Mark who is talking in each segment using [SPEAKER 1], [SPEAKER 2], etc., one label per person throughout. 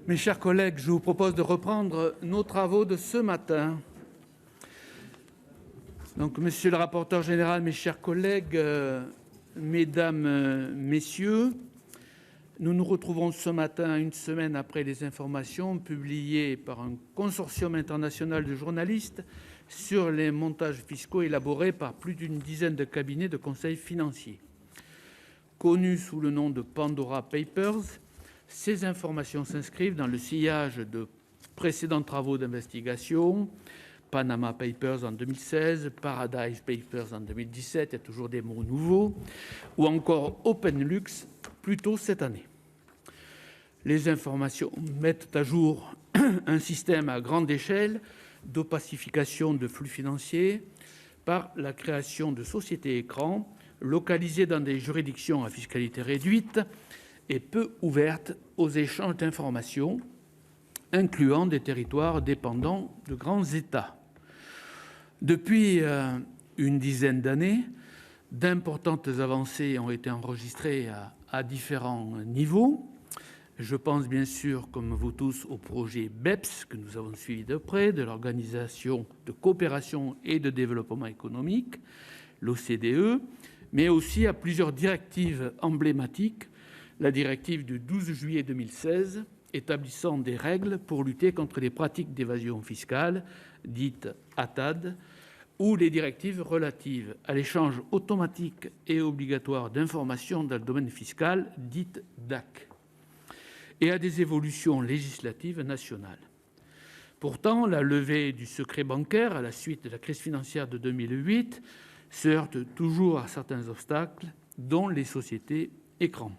[SPEAKER 1] Mes chers collègues, je vous propose de reprendre nos travaux de ce matin. Donc, monsieur le rapporteur général, mes chers collègues, mesdames, messieurs, nous nous retrouvons ce matin, une semaine après les informations publiées par un consortium international de journalistes sur les montages fiscaux élaborés par plus d'une dizaine de cabinets de conseil financiers. Connus sous le nom de Pandora Papers, ces informations s'inscrivent dans le sillage de précédents travaux d'investigation, Panama Papers en 2016, Paradise Papers en 2017, il y a toujours des mots nouveaux, ou encore OpenLux plus tôt cette année. Les informations mettent à jour un système à grande échelle d'opacification de flux financiers par la création de sociétés écrans localisées dans des juridictions à fiscalité réduite et peu ouvertes aux échanges d'informations, incluant des territoires dépendants de grands États. Depuis une dizaine d'années, d'importantes avancées ont été enregistrées à différents niveaux. Je pense bien sûr, comme vous tous, au projet BEPS que nous avons suivi de près, de l'Organisation de coopération et de développement économique, l'OCDE, mais aussi à plusieurs directives emblématiques, la directive du 12 juillet 2016 établissant des règles pour lutter contre les pratiques d'évasion fiscale, dites ATAD, ou les directives relatives à l'échange automatique et obligatoire d'informations dans le domaine fiscal, dites DAC, et à des évolutions législatives nationales. Pourtant, la levée du secret bancaire à la suite de la crise financière de 2008 se heurte toujours à certains obstacles, dont les sociétés écrans.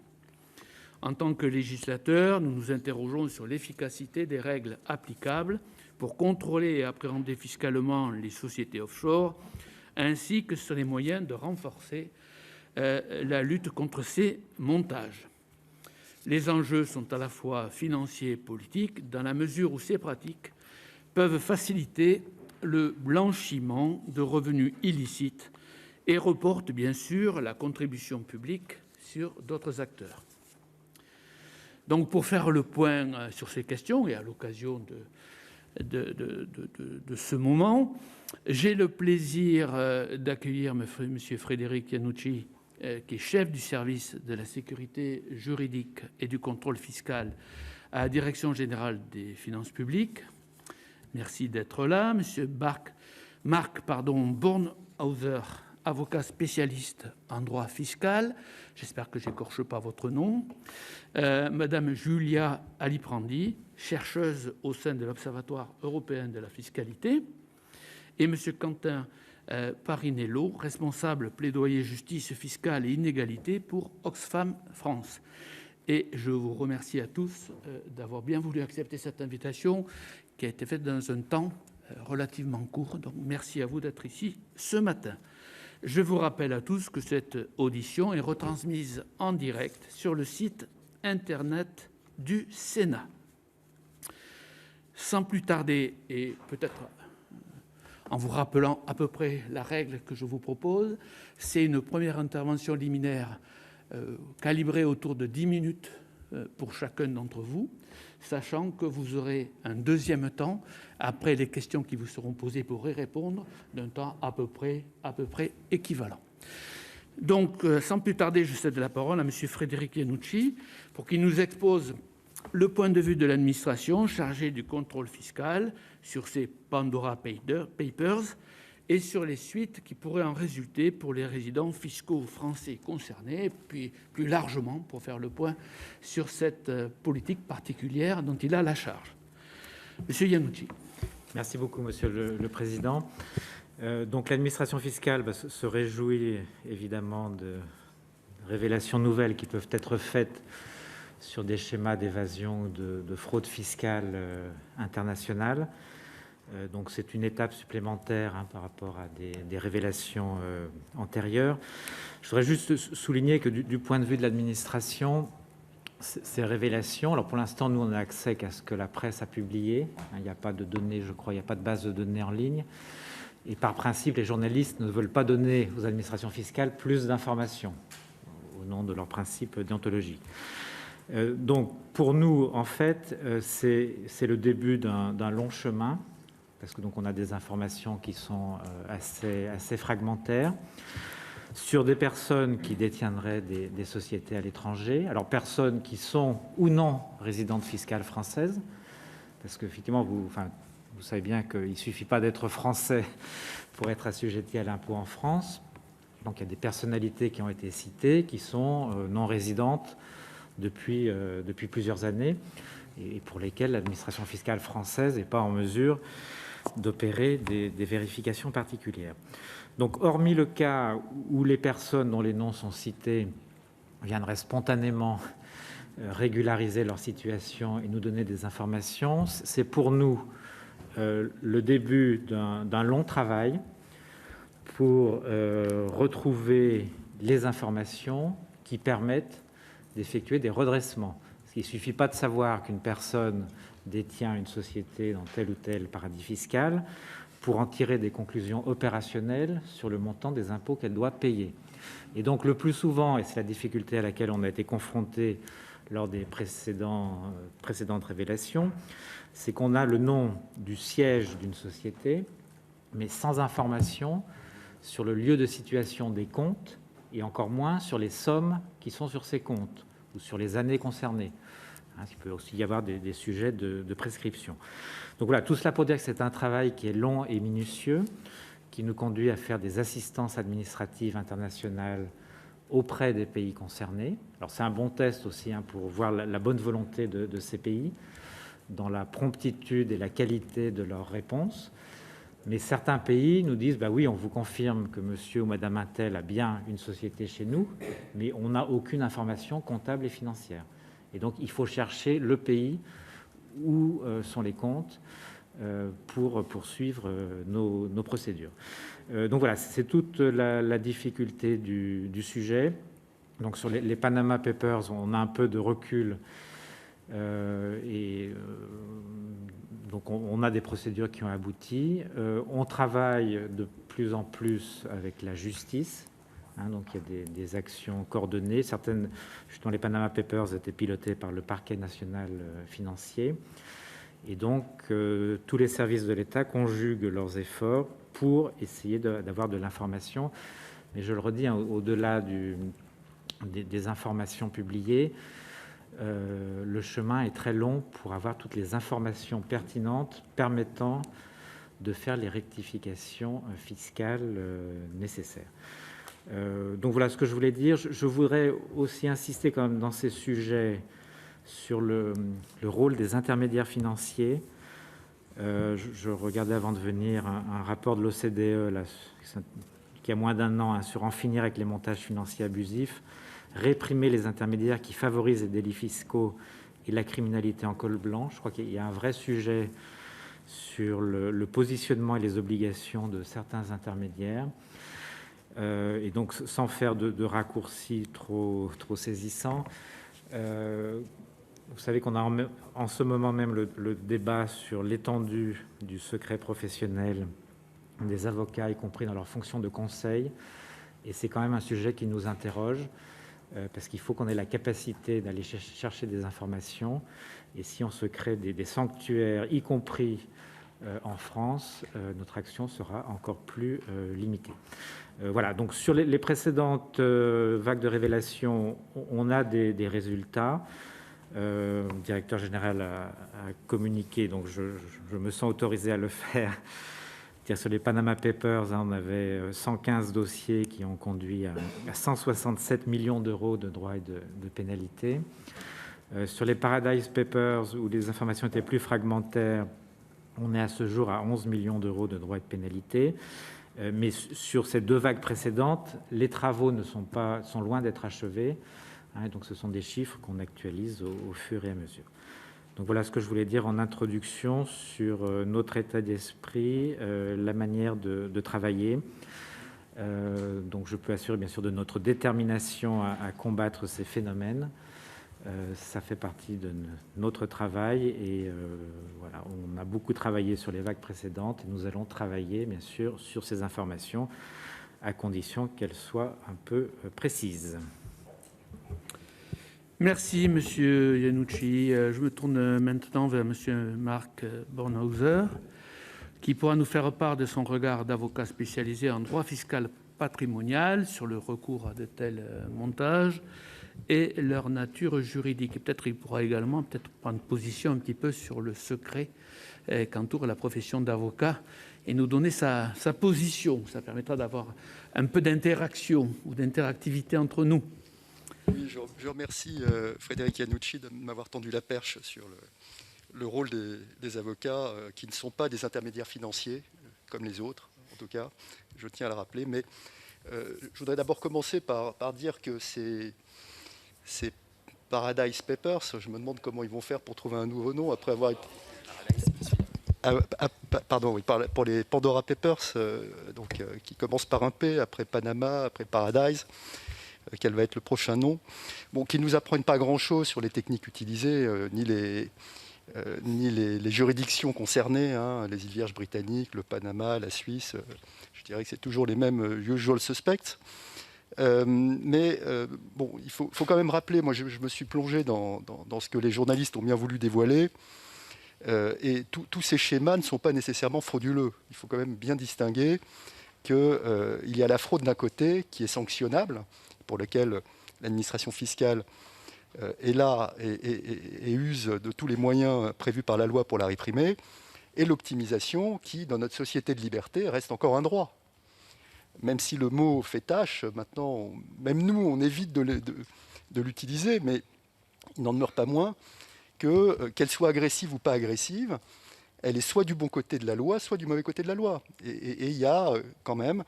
[SPEAKER 1] En tant que législateurs, nous nous interrogeons sur l'efficacité des règles applicables pour contrôler et appréhender fiscalement les sociétés offshore, ainsi que sur les moyens de renforcer la lutte contre ces montages. Les enjeux sont à la fois financiers et politiques, dans la mesure où ces pratiques peuvent faciliter le blanchiment de revenus illicites et reportent bien sûr la contribution publique sur d'autres acteurs. Donc, pour faire le point sur ces questions, et à l'occasion de ce moment, j'ai le plaisir d'accueillir M. Frédéric Iannucci, qui est chef du service de la sécurité juridique et du contrôle fiscal à la Direction générale des finances publiques. Merci d'être là. M. Marc Bornhauser, avocat spécialiste en droit fiscal. J'espère que je n'écorche pas votre nom. Madame Julia Aliprandi, chercheuse au sein de l'Observatoire européen de la fiscalité. Et M. Quentin Parinello, responsable plaidoyer justice fiscale et inégalité pour Oxfam France. Et je vous remercie à tous d'avoir bien voulu accepter cette invitation qui a été faite dans un temps relativement court. Donc merci à vous d'être ici ce matin. Je vous rappelle à tous que cette audition est retransmise en direct sur le site internet du Sénat. Sans plus tarder, et peut-être en vous rappelant à peu près la règle que je vous propose, c'est une première intervention liminaire calibrée autour de 10 minutes pour chacun d'entre vous, sachant que vous aurez un deuxième temps, après les questions qui vous seront posées pour y répondre, d'un temps à peu près équivalent. Donc, sans plus tarder, je cède la parole à M. Frédéric Iannucci pour qu'il nous expose le point de vue de l'administration chargée du contrôle fiscal sur ces Pandora Papers et sur les suites qui pourraient en résulter pour les résidents fiscaux français concernés, puis plus largement pour faire le point sur cette politique particulière dont il a la charge. Monsieur Iannucci.
[SPEAKER 2] Merci beaucoup, Monsieur le Président. Donc l'administration fiscale se réjouit évidemment de révélations nouvelles qui peuvent être faites sur des schémas d'évasion ou de fraude fiscale internationale. Donc c'est une étape supplémentaire par rapport à des révélations antérieures. Je voudrais juste souligner que du point de vue de l'administration, ces révélations, alors pour l'instant nous on n'a accès qu'à ce que la presse a publié, il n'y a pas de données, je crois, il n'y a pas de base de données en ligne, et par principe les journalistes ne veulent pas donner aux administrations fiscales plus d'informations au nom de leurs principes déontologiques. Donc, pour nous, en fait, c'est le début d'un long chemin, parce que donc on a des informations qui sont assez fragmentaires sur des personnes qui détiendraient des sociétés à l'étranger. Alors, personnes qui sont ou non résidentes fiscales françaises, parce qu'effectivement, vous savez bien qu'il ne suffit pas d'être français pour être assujetti à l'impôt en France. Donc, il y a des personnalités qui ont été citées, qui sont non résidentes depuis plusieurs années, et pour lesquelles l'administration fiscale française n'est pas en mesure d'opérer des vérifications particulières. Donc, hormis le cas où les personnes dont les noms sont cités viendraient spontanément régulariser leur situation et nous donner des informations, c'est pour nous le début d'un long travail pour retrouver les informations qui permettent d'effectuer des redressements. Il ne suffit pas de savoir qu'une personne détient une société dans tel ou tel paradis fiscal pour en tirer des conclusions opérationnelles sur le montant des impôts qu'elle doit payer. Et donc le plus souvent, et c'est la difficulté à laquelle on a été confronté lors des précédentes révélations, c'est qu'on a le nom du siège d'une société, mais sans information sur le lieu de situation des comptes, et encore moins sur les sommes qui sont sur ces comptes, ou sur les années concernées. Il peut aussi y avoir des sujets de prescription. Donc voilà, tout cela pour dire que c'est un travail qui est long et minutieux, qui nous conduit à faire des assistances administratives internationales auprès des pays concernés. Alors c'est un bon test aussi pour voir la bonne volonté de ces pays, dans la promptitude et la qualité de leurs réponses. Mais certains pays nous disent, oui, on vous confirme que monsieur ou madame Untel a bien une société chez nous, mais on n'a aucune information comptable et financière. Et donc, il faut chercher le pays où sont les comptes pour poursuivre nos procédures. Donc voilà, c'est toute la difficulté du sujet. Donc sur les Panama Papers, on a un peu de recul donc on a des procédures qui ont abouti. On travaille de plus en plus avec la justice. Donc il y a des actions coordonnées. Certaines, justement les Panama Papers, étaient pilotées par le parquet national financier. Et donc tous les services de l'État conjuguent leurs efforts pour essayer d'avoir de l'information. Mais je le redis, au-delà des informations publiées, le chemin est très long pour avoir toutes les informations pertinentes permettant de faire les rectifications fiscales nécessaires. Donc voilà ce que je voulais dire. Je voudrais aussi insister quand même dans ces sujets sur le rôle des intermédiaires financiers. Je regardais avant de venir un rapport de l'OCDE qui a moins d'un an sur en finir avec les montages financiers abusifs, réprimer les intermédiaires qui favorisent les délits fiscaux et la criminalité en col blanc. Je crois qu'il y a un vrai sujet sur le positionnement et les obligations de certains intermédiaires. Et donc, sans faire de raccourcis trop saisissants, vous savez qu'on a en ce moment même le débat sur l'étendue du secret professionnel des avocats, y compris dans leur fonction de conseil. Et c'est quand même un sujet qui nous interroge, parce qu'il faut qu'on ait la capacité d'aller chercher des informations. Et si on se crée des sanctuaires, y compris en France, notre action sera encore plus limitée. Voilà, donc sur les précédentes vagues de révélations, on a des résultats. Le directeur général a communiqué, donc je me sens autorisé à le faire. Sur les Panama Papers, on avait 115 dossiers qui ont conduit à 167 millions d'euros de droits et de pénalités. Sur les Paradise Papers, où les informations étaient plus fragmentaires, on est à ce jour à 11 millions d'euros de droits et de pénalités. Mais sur ces deux vagues précédentes, les travaux sont loin d'être achevés. Donc ce sont des chiffres qu'on actualise au fur et à mesure. Donc voilà ce que je voulais dire en introduction sur notre état d'esprit, la manière de travailler. Donc je peux assurer bien sûr de notre détermination à combattre ces phénomènes. Ça fait partie de notre travail et voilà, on a beaucoup travaillé sur les vagues précédentes et nous allons travailler bien sûr sur ces informations à condition qu'elles soient un peu précises.
[SPEAKER 1] Merci, Monsieur Iannucci. Je me tourne maintenant vers Monsieur Marc Bornhauser, qui pourra nous faire part de son regard d'avocat spécialisé en droit fiscal patrimonial sur le recours à de tels montages et leur nature juridique. Et peut-être il pourra également prendre position un petit peu sur le secret qu'entoure la profession d'avocat et nous donner sa position. Ça permettra d'avoir un peu d'interaction ou d'interactivité entre nous.
[SPEAKER 3] Oui, je remercie Frédéric Iannucci de m'avoir tendu la perche sur le rôle des avocats qui ne sont pas des intermédiaires financiers, comme les autres, en tout cas, je tiens à le rappeler. Mais je voudrais d'abord commencer par dire que ces Paradise Papers, je me demande comment ils vont faire pour trouver un nouveau nom après avoir... pardon, oui, pour les Pandora Papers, qui commencent par un P, après Panama, après Paradise. Quel va être le prochain nom, qui ne nous apprennent pas grand-chose sur les techniques utilisées, ni les juridictions concernées, les îles Vierges britanniques, le Panama, la Suisse. Je dirais que c'est toujours les mêmes usual suspects. Il faut quand même rappeler, moi je me suis plongé dans ce que les journalistes ont bien voulu dévoiler, et tous ces schémas ne sont pas nécessairement frauduleux. Il faut quand même bien distinguer qu'il y a la fraude d'un côté qui est sanctionnable, pour lequel l'administration fiscale est là et use de tous les moyens prévus par la loi pour la réprimer, et l'optimisation qui, dans notre société de liberté, reste encore un droit. Même si le mot fait tâche, maintenant, même nous, on évite de l'utiliser, mais il n'en demeure pas moins qu'elle soit agressive ou pas agressive, elle est soit du bon côté de la loi, soit du mauvais côté de la loi. Et il y a quand même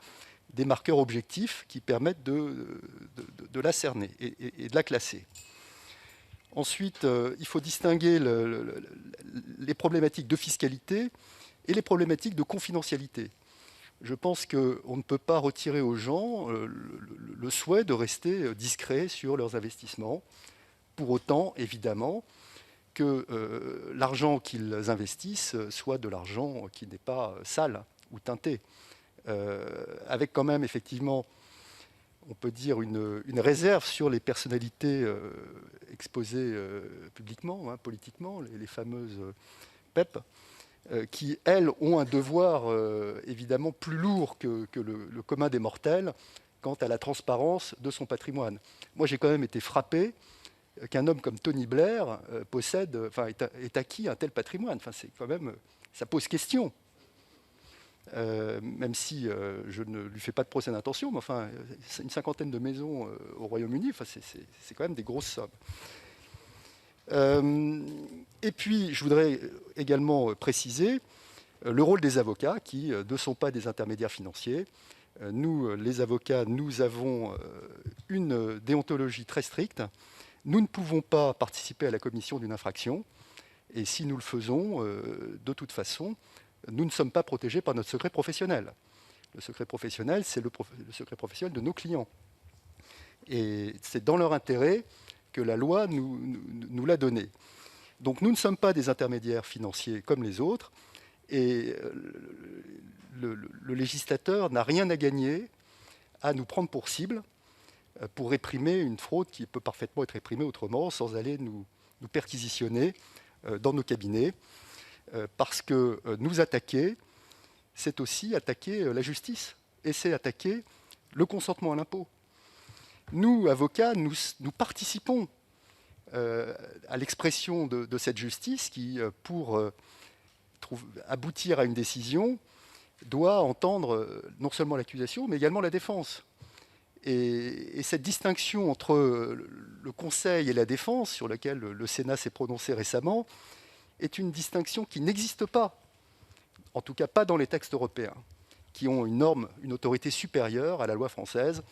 [SPEAKER 3] des marqueurs objectifs qui permettent de la cerner et de la classer. Ensuite, il faut distinguer les problématiques de fiscalité et les problématiques de confidentialité. Je pense qu'on ne peut pas retirer aux gens le souhait de rester discrets sur leurs investissements. Pour autant, évidemment, que l'argent qu'ils investissent soit de l'argent qui n'est pas sale ou teinté. Avec quand même, effectivement, on peut dire une réserve sur les personnalités exposées publiquement, politiquement, les fameuses PEP, qui, elles, ont un devoir évidemment plus lourd que le commun des mortels quant à la transparence de son patrimoine. Moi, j'ai quand même été frappé qu'un homme comme Tony Blair est acquis un tel patrimoine. C'est quand même, ça pose question. Même si je ne lui fais pas de procès d'intention, mais enfin, une cinquantaine de maisons au Royaume-Uni, c'est quand même des grosses sommes. Et puis, je voudrais également préciser le rôle des avocats, qui ne sont pas des intermédiaires financiers. Nous, les avocats, nous avons une déontologie très stricte. Nous ne pouvons pas participer à la commission d'une infraction, et si nous le faisons, de toute façon, nous ne sommes pas protégés par notre secret professionnel. Le secret professionnel, c'est le secret professionnel de nos clients. Et c'est dans leur intérêt que la loi nous l'a donné. Donc nous ne sommes pas des intermédiaires financiers comme les autres, et le législateur n'a rien à gagner à nous prendre pour cible pour réprimer une fraude qui peut parfaitement être réprimée autrement, sans aller nous perquisitionner dans nos cabinets. Parce que nous attaquer, c'est aussi attaquer la justice, et c'est attaquer le consentement à l'impôt. Nous, avocats, nous participons à l'expression de cette justice qui, pour aboutir à une décision, doit entendre non seulement l'accusation, mais également la défense. Et cette distinction entre le Conseil et la défense, sur laquelle le Sénat s'est prononcé récemment, est une distinction qui n'existe pas, en tout cas pas dans les textes européens, qui ont une norme, une autorité supérieure à la loi française,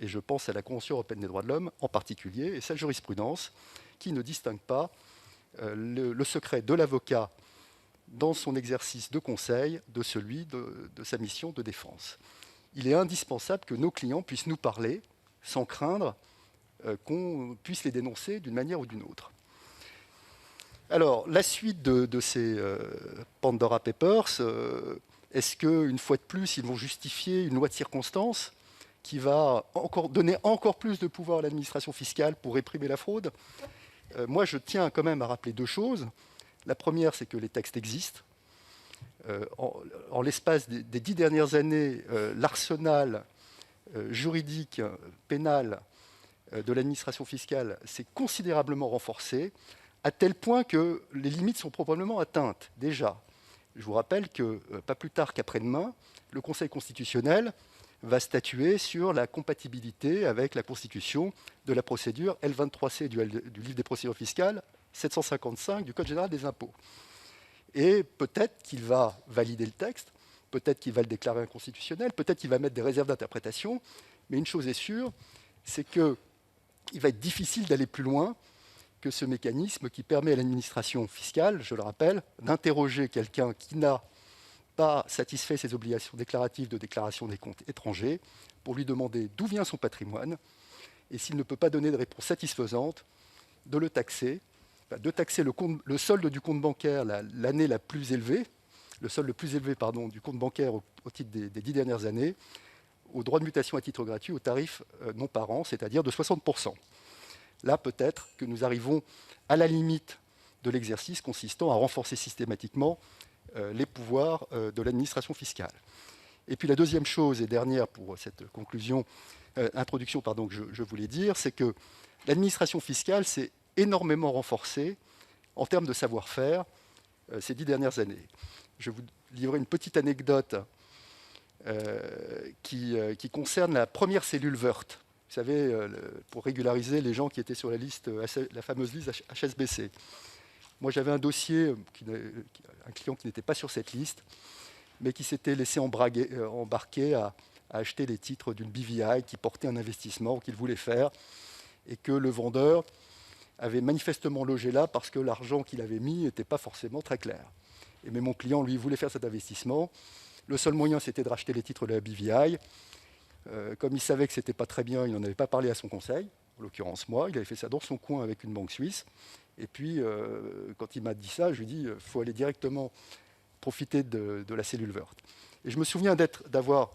[SPEAKER 3] et je pense à la Convention européenne des droits de l'homme en particulier, et sa jurisprudence, qui ne distingue pas le secret de l'avocat dans son exercice de conseil de celui de sa mission de défense. Il est indispensable que nos clients puissent nous parler sans craindre qu'on puisse les dénoncer d'une manière ou d'une autre. Alors, la suite de ces Pandora Papers, est-ce qu'une fois de plus, ils vont justifier une loi de circonstance qui va donner encore plus de pouvoir à l'administration fiscale pour réprimer la fraude. Moi, je tiens quand même à rappeler deux choses. La première, c'est que les textes existent. En l'espace des 10 dernières années, l'arsenal juridique, pénal de l'administration fiscale s'est considérablement renforcé, à tel point que les limites sont probablement atteintes déjà. Je vous rappelle que, pas plus tard qu'après-demain, le Conseil constitutionnel va statuer sur la compatibilité avec la Constitution de la procédure L23C du livre des procédures fiscales 755 du Code général des impôts. Et peut-être qu'il va valider le texte, peut-être qu'il va le déclarer inconstitutionnel, peut-être qu'il va mettre des réserves d'interprétation, mais une chose est sûre, c'est qu'il va être difficile d'aller plus loin que ce mécanisme qui permet à l'administration fiscale, je le rappelle, d'interroger quelqu'un qui n'a pas satisfait ses obligations déclaratives de déclaration des comptes étrangers pour lui demander d'où vient son patrimoine et s'il ne peut pas donner de réponse satisfaisante, de le taxer, de taxer le solde du compte bancaire l'année la plus élevée, le solde le plus élevé du compte bancaire au titre des 10 dernières années, au droit de mutation à titre gratuit, au tarif non par an, c'est-à-dire de 60%. Là, peut-être que nous arrivons à la limite de l'exercice consistant à renforcer systématiquement les pouvoirs de l'administration fiscale. Et puis la deuxième chose, et dernière pour cette introduction que je voulais dire, c'est que l'administration fiscale s'est énormément renforcée en termes de savoir-faire ces 10 dernières années. Je vais vous livrer une petite anecdote qui concerne la première cellule Woerth. Vous savez, pour régulariser les gens qui étaient sur la liste, la fameuse liste HSBC. Moi, j'avais un dossier, un client qui n'était pas sur cette liste, mais qui s'était laissé embarquer à acheter les titres d'une BVI qui portait un investissement qu'il voulait faire, et que le vendeur avait manifestement logé là parce que l'argent qu'il avait mis n'était pas forcément très clair. Mais mon client, lui, voulait faire cet investissement. Le seul moyen, c'était de racheter les titres de la BVI. Comme il savait que ce n'était pas très bien, il n'en avait pas parlé à son conseil, en l'occurrence moi. Il avait fait ça dans son coin avec une banque suisse. Et puis, quand il m'a dit ça, je lui ai dit il faut aller directement profiter de la cellule Woerth. Et je me souviens d'avoir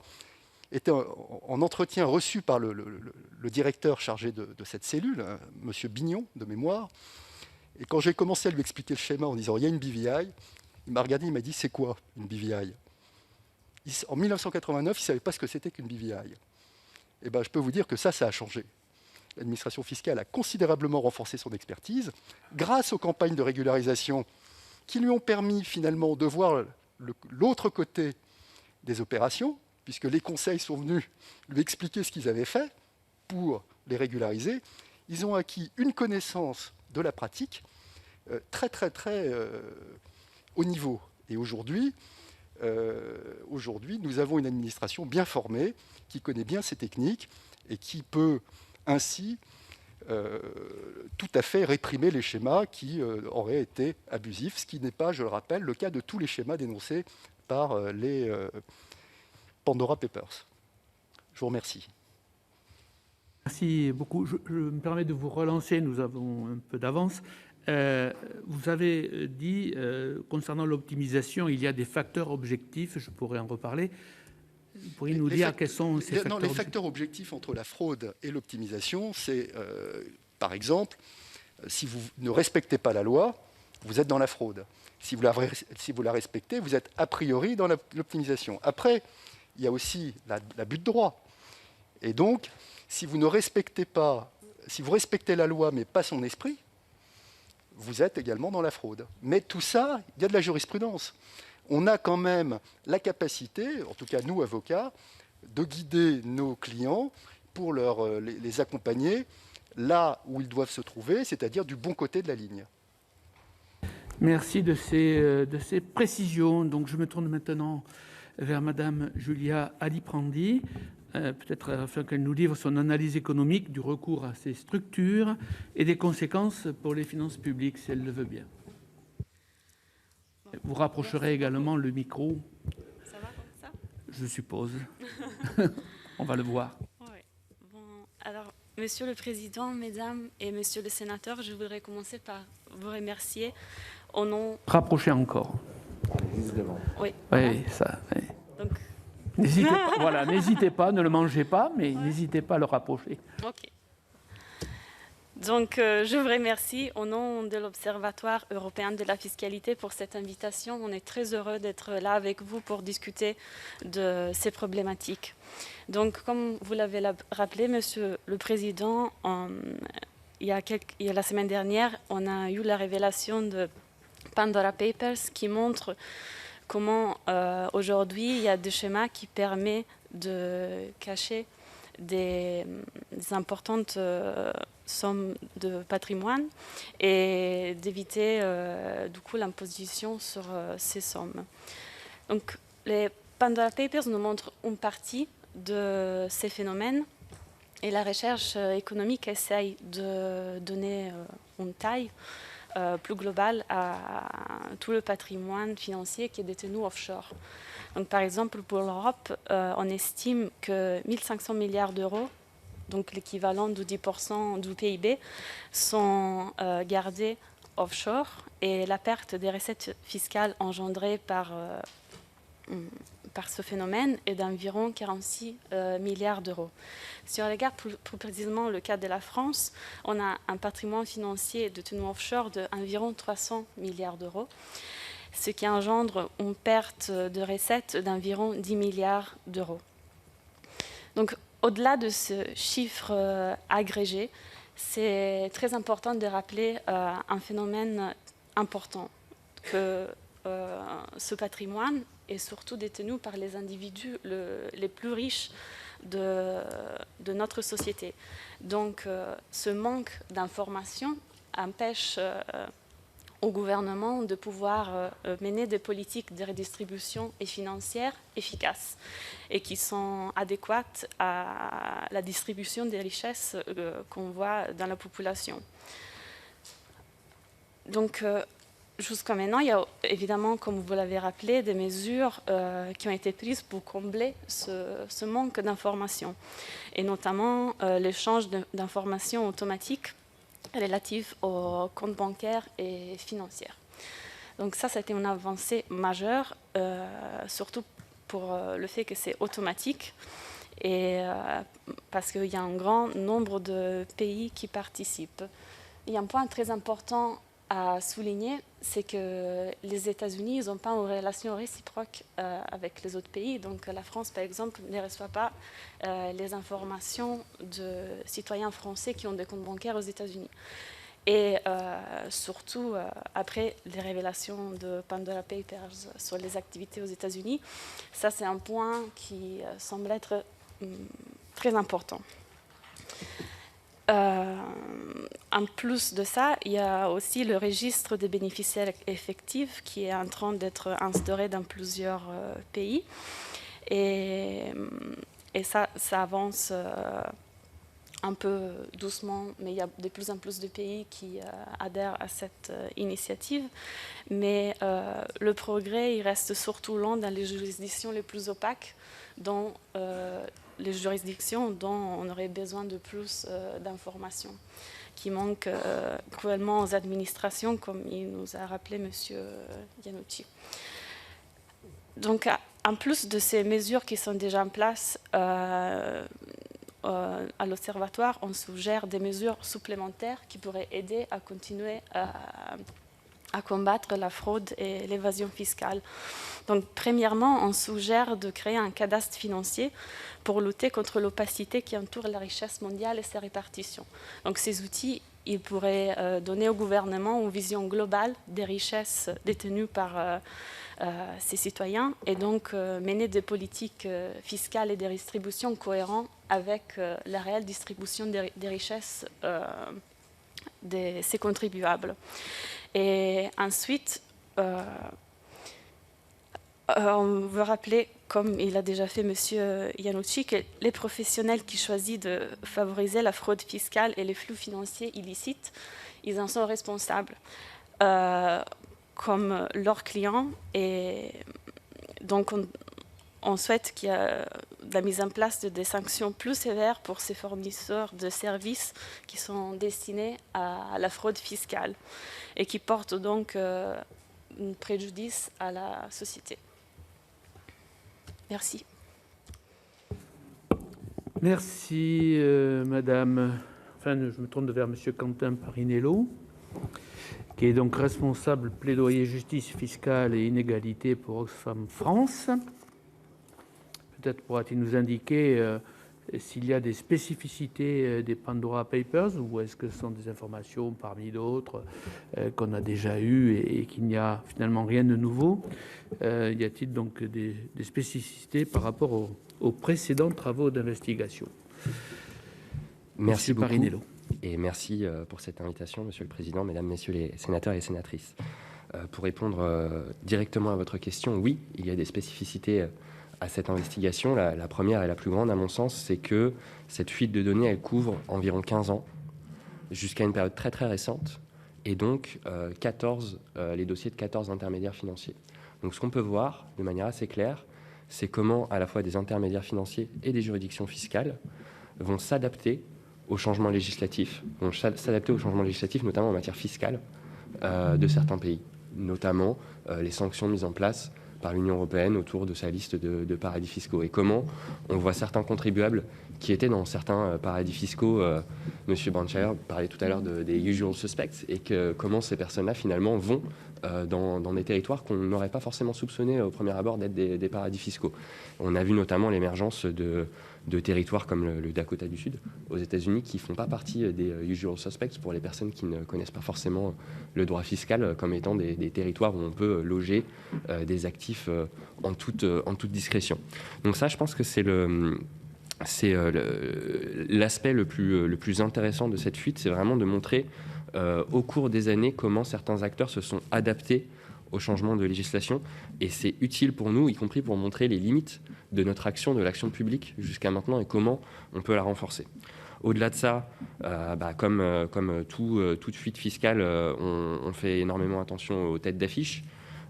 [SPEAKER 3] été en entretien reçu par le directeur chargé de cette cellule, M. Bignon, de mémoire. Et quand j'ai commencé à lui expliquer le schéma en disant il y a une BVI, il m'a regardé, il m'a dit c'est quoi une BVI ? En 1989, il ne savait pas ce que c'était qu'une BVI. Eh ben, je peux vous dire que ça a changé. L'administration fiscale a considérablement renforcé son expertise grâce aux campagnes de régularisation qui lui ont permis finalement de voir l'autre côté des opérations, puisque les conseils sont venus lui expliquer ce qu'ils avaient fait pour les régulariser. Ils ont acquis une connaissance de la pratique très haut niveau. Et aujourd'hui, nous avons une administration bien formée, qui connaît bien ces techniques et qui peut ainsi tout à fait réprimer les schémas qui auraient été abusifs, ce qui n'est pas, je le rappelle, le cas de tous les schémas dénoncés par les Pandora Papers. Je vous remercie.
[SPEAKER 1] Merci beaucoup. Je me permets de vous relancer, nous avons un peu d'avance. Vous avez dit, concernant l'optimisation, il y a des facteurs objectifs, je pourrais en reparler. Vous pourriez nous dire quels sont ces facteurs objectifs ?
[SPEAKER 3] Les facteurs objectifs entre la fraude et l'optimisation, c'est, par exemple, si vous ne respectez pas la loi, vous êtes dans la fraude. Si vous la respectez, vous êtes a priori dans l'optimisation. Après, il y a aussi l'abus de droit. Et donc, si vous ne respectez pas, si vous respectez la loi mais pas son esprit, vous êtes également dans la fraude. Mais tout ça, il y a de la jurisprudence. On a quand même la capacité, en tout cas nous, avocats, de guider nos clients pour les accompagner là où ils doivent se trouver, c'est-à-dire du bon côté de la ligne.
[SPEAKER 1] Merci de ces précisions. Donc, je me tourne maintenant vers Madame Julia Aliprandi, peut-être afin qu'elle nous livre son analyse économique du recours à ces structures et des conséquences pour les finances publiques, si elle le veut bien. Vous rapprocherez également le micro.
[SPEAKER 4] Ça va comme ça ?
[SPEAKER 1] Je suppose. On va le voir.
[SPEAKER 4] Oui. Bon, alors, Monsieur le Président, Mesdames et Messieurs les sénateurs, je voudrais commencer par vous remercier au nom...
[SPEAKER 1] Rapprochez encore.
[SPEAKER 4] Oui.
[SPEAKER 1] Oui, ça. Oui.
[SPEAKER 4] Donc,
[SPEAKER 1] N'hésitez pas, voilà, n'hésitez pas, ne le mangez pas, mais n'hésitez pas à le rapprocher.
[SPEAKER 4] Ok. Donc, je vous remercie au nom de l'Observatoire européen de la fiscalité pour cette invitation. On est très heureux d'être là avec vous pour discuter de ces problématiques. Donc, comme vous l'avez rappelé, Monsieur le Président, il y a la semaine dernière, on a eu la révélation de Pandora Papers qui montre comment aujourd'hui il y a des schémas qui permettent de cacher des importantes sommes de patrimoine et d'éviter du coup l'imposition sur ces sommes. Donc les Pandora Papers nous montrent une partie de ces phénomènes et la recherche économique essaye de donner une taille plus globale à tout le patrimoine financier qui est détenu offshore. Donc, par exemple, pour l'Europe, on estime que 1 500 milliards d'euros, donc l'équivalent de 10% du PIB, sont gardés offshore et la perte des recettes fiscales engendrées par ce phénomène est d'environ 46 milliards d'euros. Si on regarde plus précisément le cas de la France, on a un patrimoine financier détenu offshore d'environ 300 milliards d'euros, ce qui engendre une perte de recettes d'environ 10 milliards d'euros. Donc, au-delà de ce chiffre agrégé, c'est très important de rappeler un phénomène important, que ce patrimoine est surtout détenu par les individus les plus riches de notre société. Donc, ce manque d'information empêche au gouvernement de pouvoir mener des politiques de redistribution et financière efficaces et qui sont adéquates à la distribution des richesses qu'on voit dans la population. Donc, jusqu'à maintenant, il y a évidemment, comme vous l'avez rappelé, des mesures qui ont été prises pour combler ce manque d'information, et notamment l'échange d'informations automatiques relatives aux comptes bancaires et financiers. Donc ça a été une avancée majeure, surtout pour le fait que c'est automatique et parce qu'il y a un grand nombre de pays qui participent. Il y a un point très important à souligner, c'est que les États-Unis n'ont pas une relation réciproque avec les autres pays. Donc la France, par exemple, ne reçoit pas les informations de citoyens français qui ont des comptes bancaires aux États-Unis. Et surtout, après les révélations de Pandora Papers sur les activités aux États-Unis, ça c'est un point qui semble être très important. En plus de ça, il y a aussi le registre des bénéficiaires effectifs qui est en train d'être instauré dans plusieurs pays. Et ça avance un peu doucement, mais il y a de plus en plus de pays qui adhèrent à cette initiative. Mais le progrès, il reste surtout lent dans les juridictions les plus opaques, dont les juridictions dont on aurait besoin de plus d'informations, qui manquent cruellement aux administrations, comme il nous a rappelé M. Iannucci. Donc, en plus de ces mesures qui sont déjà en place à l'Observatoire, on suggère des mesures supplémentaires qui pourraient aider à continuer à combattre la fraude et l'évasion fiscale. Donc, premièrement, on suggère de créer un cadastre financier pour lutter contre l'opacité qui entoure la richesse mondiale et sa répartition. Donc, ces outils, ils pourraient donner au gouvernement une vision globale des richesses détenues par ses citoyens et donc mener des politiques fiscales et de redistribution cohérentes avec la réelle distribution des richesses de ces contribuables. Et ensuite, on veut rappeler, comme il a déjà fait M. Iannucci, que les professionnels qui choisissent de favoriser la fraude fiscale et les flux financiers illicites, ils en sont responsables, comme leurs clients. Et donc, on souhaite qu'il y ait la mise en place de des sanctions plus sévères pour ces fournisseurs de services qui sont destinés à la fraude fiscale et qui portent donc un préjudice à la société. Merci.
[SPEAKER 1] Merci, madame. Enfin, je me tourne vers monsieur Quentin Parinello, qui est donc responsable plaidoyer justice fiscale et inégalité pour Oxfam France. Peut-être pourra-t-il nous indiquer s'il y a des spécificités des Pandora Papers, ou est-ce que ce sont des informations parmi d'autres qu'on a déjà eues et qu'il n'y a finalement rien de nouveau. Y a-t-il donc des spécificités par rapport aux précédents travaux d'investigation?
[SPEAKER 5] Merci beaucoup.
[SPEAKER 1] Parinello.
[SPEAKER 5] Et merci pour cette invitation, Monsieur le Président, Mesdames, Messieurs les sénateurs et les sénatrices. Pour répondre directement à votre question, oui, il y a des spécificités à cette investigation. La première et la plus grande, à mon sens, c'est que cette fuite de données, elle couvre environ 15 ans, jusqu'à une période très très récente, et donc les dossiers de 14 intermédiaires financiers. Donc ce qu'on peut voir de manière assez claire, c'est comment à la fois des intermédiaires financiers et des juridictions fiscales vont s'adapter aux changements législatifs, notamment en matière fiscale de certains pays, notamment les sanctions mises en place par l'Union européenne autour de sa liste de paradis fiscaux. Et comment on voit certains contribuables qui étaient dans certains paradis fiscaux, M. Brandshire parlait tout à l'heure des usual suspects, et comment ces personnes-là finalement vont dans des territoires qu'on n'aurait pas forcément soupçonné au premier abord d'être des paradis fiscaux. On a vu notamment l'émergence de territoires comme le Dakota du Sud aux États-Unis qui ne font pas partie des usual suspects pour les personnes qui ne connaissent pas forcément le droit fiscal comme étant des territoires où on peut loger des actifs en toute discrétion. Donc ça, je pense que c'est l'aspect le plus intéressant de cette fuite, c'est vraiment de montrer au cours des années comment certains acteurs se sont adaptés au changement de législation, et c'est utile pour nous, y compris pour montrer les limites de notre action, de l'action publique jusqu'à maintenant, et comment on peut la renforcer. Au-delà de ça, comme toute fuite fiscale, on fait énormément attention aux têtes d'affiche,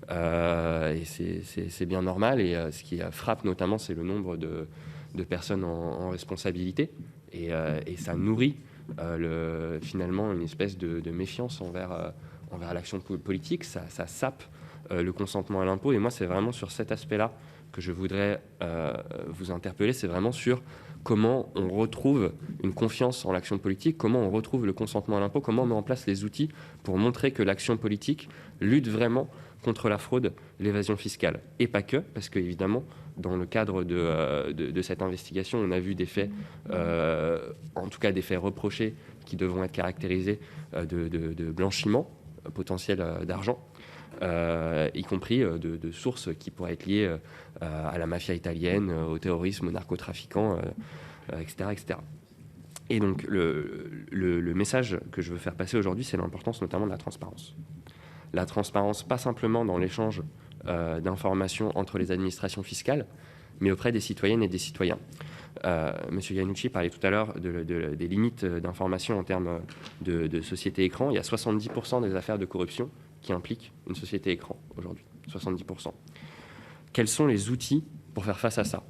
[SPEAKER 5] et c'est bien normal, et ce qui frappe notamment, c'est le nombre de personnes en responsabilité, et ça nourrit finalement une espèce de méfiance envers l'action politique, ça sape le consentement à l'impôt. Et moi, c'est vraiment sur cet aspect-là que je voudrais vous interpeller, c'est vraiment sur comment on retrouve une confiance en l'action politique, comment on retrouve le consentement à l'impôt, comment on met en place les outils pour montrer que l'action politique lutte vraiment contre la fraude, l'évasion fiscale. Et pas que, parce qu'évidemment, dans le cadre de cette investigation, on a vu des faits, en tout cas des faits reprochés qui devront être caractérisés de blanchiment potentiel d'argent, y compris de sources qui pourraient être liées à la mafia italienne, au terrorisme, aux narcotrafiquants, etc., etc. Et donc, le message que je veux faire passer aujourd'hui, c'est l'importance notamment de la transparence. La transparence, pas simplement dans l'échange d'informations entre les administrations fiscales, mais auprès des citoyennes et des citoyens. Monsieur Iannucci parlait tout à l'heure des limites d'information en termes de société écran. Il y a 70% des affaires de corruption qui impliquent une société écran aujourd'hui. 70%. Quels sont les outils pour faire face à ça ?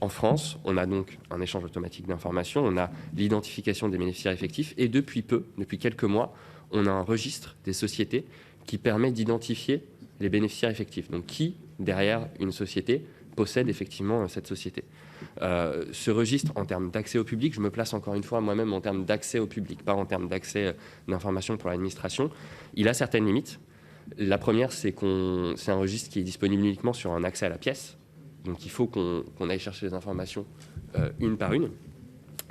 [SPEAKER 5] En France, on a donc un échange automatique d'informations, on a l'identification des bénéficiaires effectifs, et depuis quelques mois, on a un registre des sociétés qui permet d'identifier les bénéficiaires effectifs. Donc, qui, derrière une société, possède effectivement cette société. Ce registre, en termes d'accès au public, je me place encore une fois moi-même en termes d'accès au public, pas en termes d'accès d'information pour l'administration, il a certaines limites. La première, c'est un registre qui est disponible uniquement sur un accès à la pièce. Donc, il faut qu'on aille chercher les informations une par une.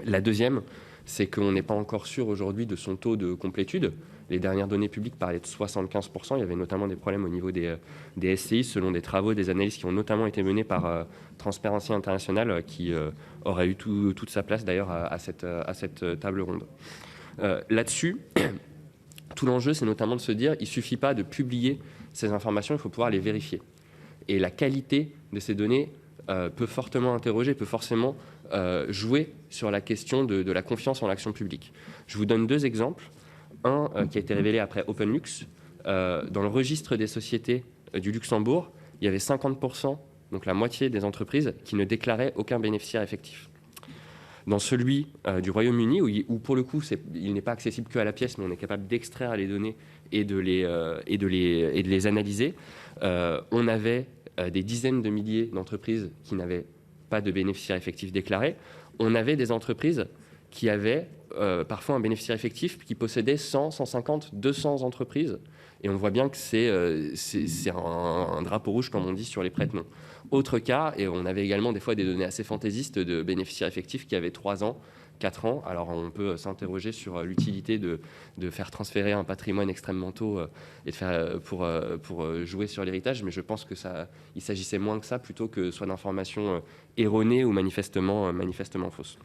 [SPEAKER 5] La deuxième, c'est qu'on n'est pas encore sûr aujourd'hui de son taux de complétude. Les dernières données publiques parlaient de 75%. Il y avait notamment des problèmes au niveau des SCI, selon des travaux, des analyses qui ont notamment été menées par Transparency International, qui aurait eu toute sa place d'ailleurs à cette table ronde. Là-dessus, tout l'enjeu, c'est notamment de se dire il ne suffit pas de publier ces informations, il faut pouvoir les vérifier. Et la qualité de ces données peut fortement interroger, peut forcément jouer sur la question de la confiance en l'action publique. Je vous donne deux exemples. Un qui a été révélé après OpenLux. Dans le registre des sociétés du Luxembourg, il y avait 50%, donc la moitié des entreprises, qui ne déclaraient aucun bénéficiaire effectif. Dans celui du Royaume-Uni, où pour le coup, il n'est pas accessible qu'à la pièce, mais on est capable d'extraire les données et de les analyser, on avait des dizaines de milliers d'entreprises qui n'avaient pas de bénéficiaires effectifs déclarés. On avait des entreprises qui avaient parfois un bénéficiaire effectif qui possédait 100, 150, 200 entreprises. Et on voit bien que c'est un drapeau rouge, comme on dit, sur les prête-noms. Autre cas, et on avait également des fois des données assez fantaisistes de bénéficiaires effectifs qui avaient 3 ans, 4 ans. Alors on peut s'interroger sur l'utilité de faire transférer un patrimoine extrêmement tôt et de faire, pour jouer sur l'héritage, mais je pense que il s'agissait moins que ça, plutôt que soit d'informations erronées ou manifestement fausses.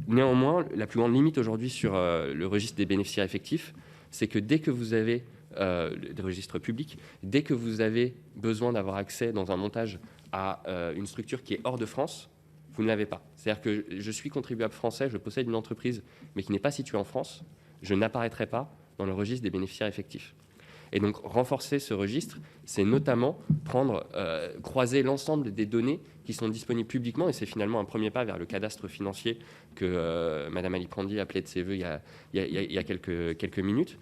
[SPEAKER 5] Néanmoins, la plus grande limite aujourd'hui sur le registre des bénéficiaires effectifs, c'est que dès que vous avez des registres publics, dès que vous avez besoin d'avoir accès dans un montage à une structure qui est hors de France, vous ne l'avez pas. C'est-à-dire que je suis contribuable français, je possède une entreprise, mais qui n'est pas située en France, je n'apparaîtrai pas dans le registre des bénéficiaires effectifs. Et donc, renforcer ce registre, c'est notamment croiser l'ensemble des données qui sont disponibles publiquement, et c'est finalement un premier pas vers le cadastre financier que Mme Aliprandi appelait de ses voeux il y a quelques minutes.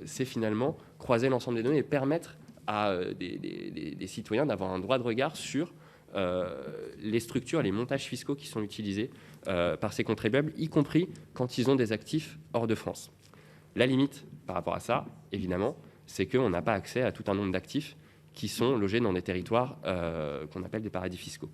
[SPEAKER 5] C'est finalement croiser l'ensemble des données et permettre à des citoyens d'avoir un droit de regard sur les structures, les montages fiscaux qui sont utilisés par ces contribuables, y compris quand ils ont des actifs hors de France. La limite par rapport à ça, évidemment, c'est qu'on n'a pas accès à tout un nombre d'actifs qui sont logés dans des territoires qu'on appelle des paradis fiscaux.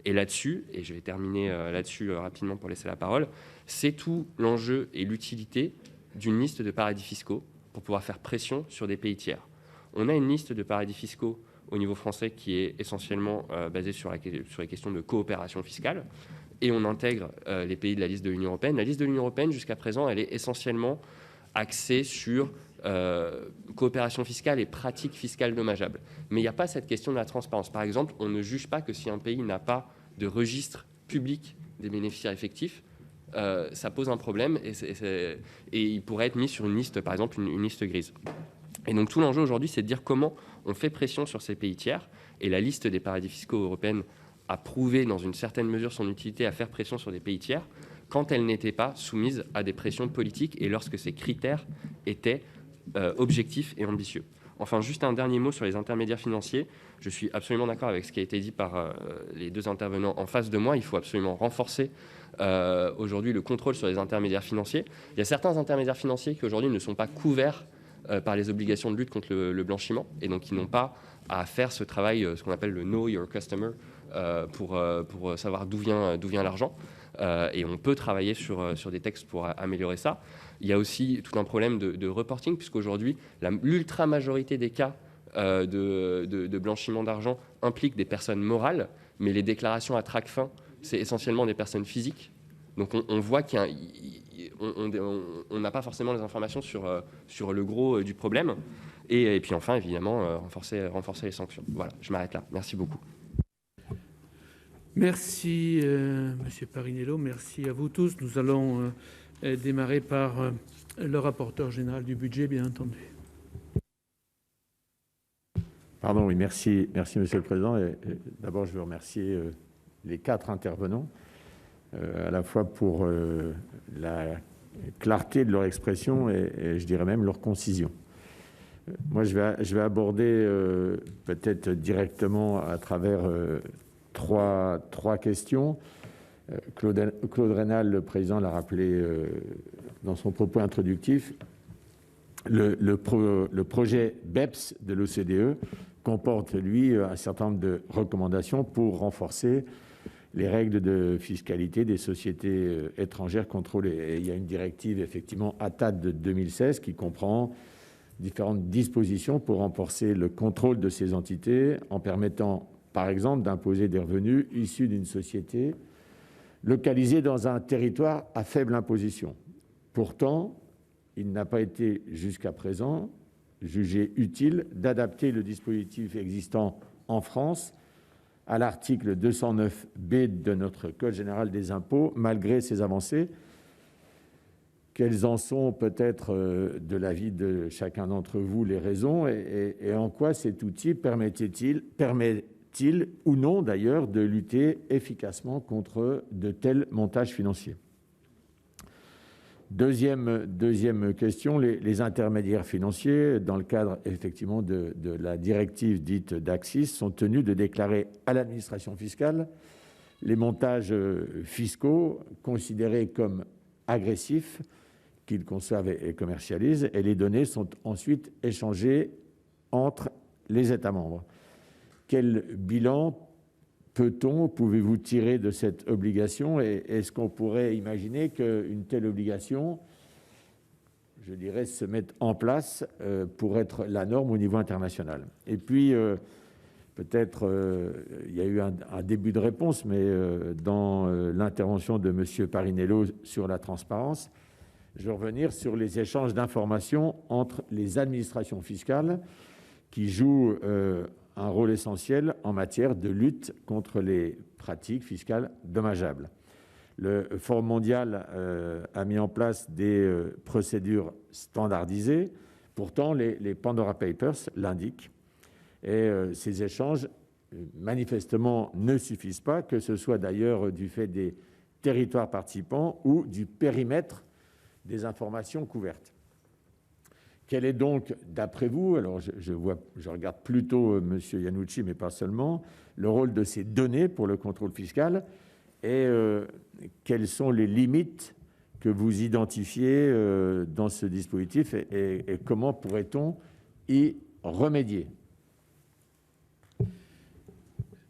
[SPEAKER 5] Et là-dessus, et je vais terminer là-dessus rapidement pour laisser la parole, c'est tout l'enjeu et l'utilité d'une liste de paradis fiscaux pour pouvoir faire pression sur des pays tiers. On a une liste de paradis fiscaux au niveau français qui est essentiellement basée sur les questions de coopération fiscale, et on intègre les pays de la liste de l'Union européenne. La liste de l'Union européenne, jusqu'à présent, elle est essentiellement axée sur coopération fiscale et pratiques fiscales dommageables. Mais il n'y a pas cette question de la transparence. Par exemple, on ne juge pas que si un pays n'a pas de registre public des bénéficiaires effectifs, ça pose un problème et il pourrait être mis sur une liste, par exemple, une liste grise. Et donc tout l'enjeu aujourd'hui, c'est de dire comment on fait pression sur ces pays tiers. Et la liste des paradis fiscaux européennes a prouvé dans une certaine mesure son utilité à faire pression sur des pays tiers quand elle n'était pas soumise à des pressions politiques et lorsque ces critères étaient objectifs et ambitieux. Enfin, juste un dernier mot sur les intermédiaires financiers. Je suis absolument d'accord avec ce qui a été dit par les deux intervenants en face de moi. Il faut absolument renforcer aujourd'hui le contrôle sur les intermédiaires financiers. Il y a certains intermédiaires financiers qui aujourd'hui ne sont pas couverts par les obligations de lutte contre le blanchiment et donc qui n'ont pas à faire ce travail, ce qu'on appelle le Know Your Customer, pour savoir d'où vient l'argent. Et on peut travailler sur des textes pour améliorer ça. Il y a aussi tout un problème de reporting, puisqu'aujourd'hui, l'ultra-majorité des cas de blanchiment d'argent impliquent des personnes morales, mais les déclarations à Tracfin, c'est essentiellement des personnes physiques. Donc on voit qu'on n'a pas forcément les informations sur le gros du problème. Et puis enfin, évidemment, renforcer les sanctions. Voilà, je m'arrête là. Merci beaucoup.
[SPEAKER 1] Merci, Monsieur Parinello. Merci à vous tous. Nous allons démarrer par le rapporteur général du budget, bien entendu.
[SPEAKER 6] Pardon, oui, merci, Monsieur le Président. D'abord, je veux remercier les 4 intervenants, à la fois pour la clarté de leur expression et je dirais même leur concision. Moi, je vais aborder peut-être directement à travers trois questions. Claude Raynal, le président, l'a rappelé dans son propos introductif. Le projet BEPS de l'OCDE comporte, lui, un certain nombre de recommandations pour renforcer les règles de fiscalité des sociétés étrangères contrôlées. Et il y a une directive, effectivement, ATAD de 2016 qui comprend différentes dispositions pour renforcer le contrôle de ces entités en permettant, par exemple, d'imposer des revenus issus d'une société localisée dans un territoire à faible imposition. Pourtant, il n'a pas été jusqu'à présent jugé utile d'adapter le dispositif existant en France à l'article 209B de notre Code général des impôts, malgré ces avancées. Quelles en sont peut-être, de l'avis de chacun d'entre vous, les raisons et en quoi cet outil permet-il ou non d'ailleurs de lutter efficacement contre de tels montages financiers? Deuxième question, les intermédiaires financiers, dans le cadre effectivement de la directive dite d'ACCIS, sont tenus de déclarer à l'administration fiscale les montages fiscaux considérés comme agressifs qu'ils conçoivent et commercialisent, et les données sont ensuite échangées entre les États membres. Quel bilan pouvez-vous tirer de cette obligation, et est-ce qu'on pourrait imaginer qu'une telle obligation, je dirais, se mette en place pour être la norme au niveau international? Et puis, peut-être, il y a eu un début de réponse, mais dans l'intervention de M. Parinello sur la transparence, je vais revenir sur les échanges d'informations entre les administrations fiscales qui jouent un rôle essentiel en matière de lutte contre les pratiques fiscales dommageables. Le Forum mondial a mis en place des procédures standardisées. Pourtant, les Pandora Papers l'indiquent. Et ces échanges, manifestement, ne suffisent pas, que ce soit d'ailleurs du fait des territoires participants ou du périmètre des informations couvertes. Quel est donc, d'après vous, alors je regarde plutôt M. Iannucci, mais pas seulement, le rôle de ces données pour le contrôle fiscal, et quelles sont les limites que vous identifiez dans ce dispositif, et comment pourrait-on y remédier?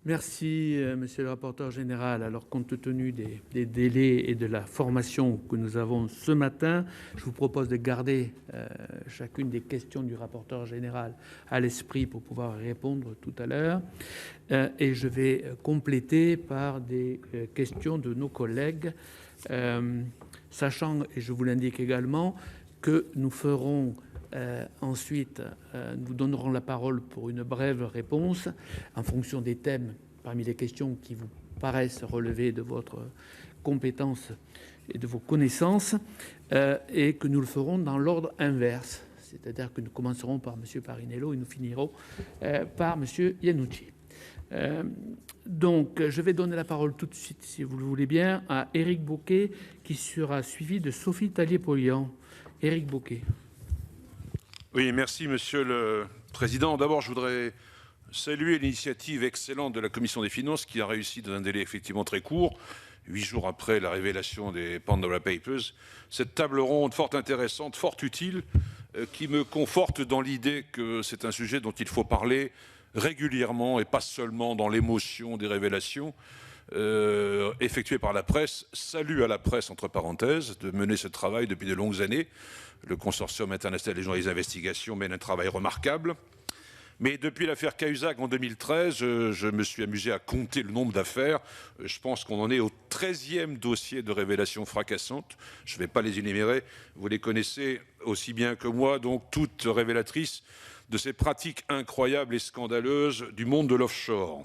[SPEAKER 1] Merci, monsieur le rapporteur général. Alors, compte tenu des délais et de la formation que nous avons ce matin, je vous propose de garder chacune des questions du rapporteur général à l'esprit pour pouvoir y répondre tout à l'heure. Et je vais compléter par des questions de nos collègues, sachant, et je vous l'indique également, que nous ferons ensuite, nous vous donnerons la parole pour une brève réponse en fonction des thèmes parmi les questions qui vous paraissent relever de votre compétence et de vos connaissances, et que nous le ferons dans l'ordre inverse, c'est-à-dire que nous commencerons par M. Parinello et nous finirons par M. Iannucci. Donc, je vais donner la parole tout de suite, si vous le voulez bien, à Éric Bocquet, qui sera suivi de Sophie Tallier-Polian. Éric Bocquet.
[SPEAKER 7] Oui, merci Monsieur le Président. D'abord, je voudrais saluer l'initiative excellente de la Commission des Finances qui a réussi dans un délai effectivement très court, 8 jours après la révélation des Pandora Papers, cette table ronde fort intéressante, fort utile, qui me conforte dans l'idée que c'est un sujet dont il faut parler régulièrement et pas seulement dans l'émotion des révélations effectuées par la presse. Salut à la presse, entre parenthèses, de mener ce travail depuis de longues années. Le Consortium international des journalistes d'investigation mène un travail remarquable. Mais depuis l'affaire Cahuzac en 2013, je me suis amusé à compter le nombre d'affaires. Je pense qu'on en est au 13e dossier de révélation fracassante. Je ne vais pas les énumérer, vous les connaissez aussi bien que moi, donc toutes révélatrices de ces pratiques incroyables et scandaleuses du monde de l'offshore.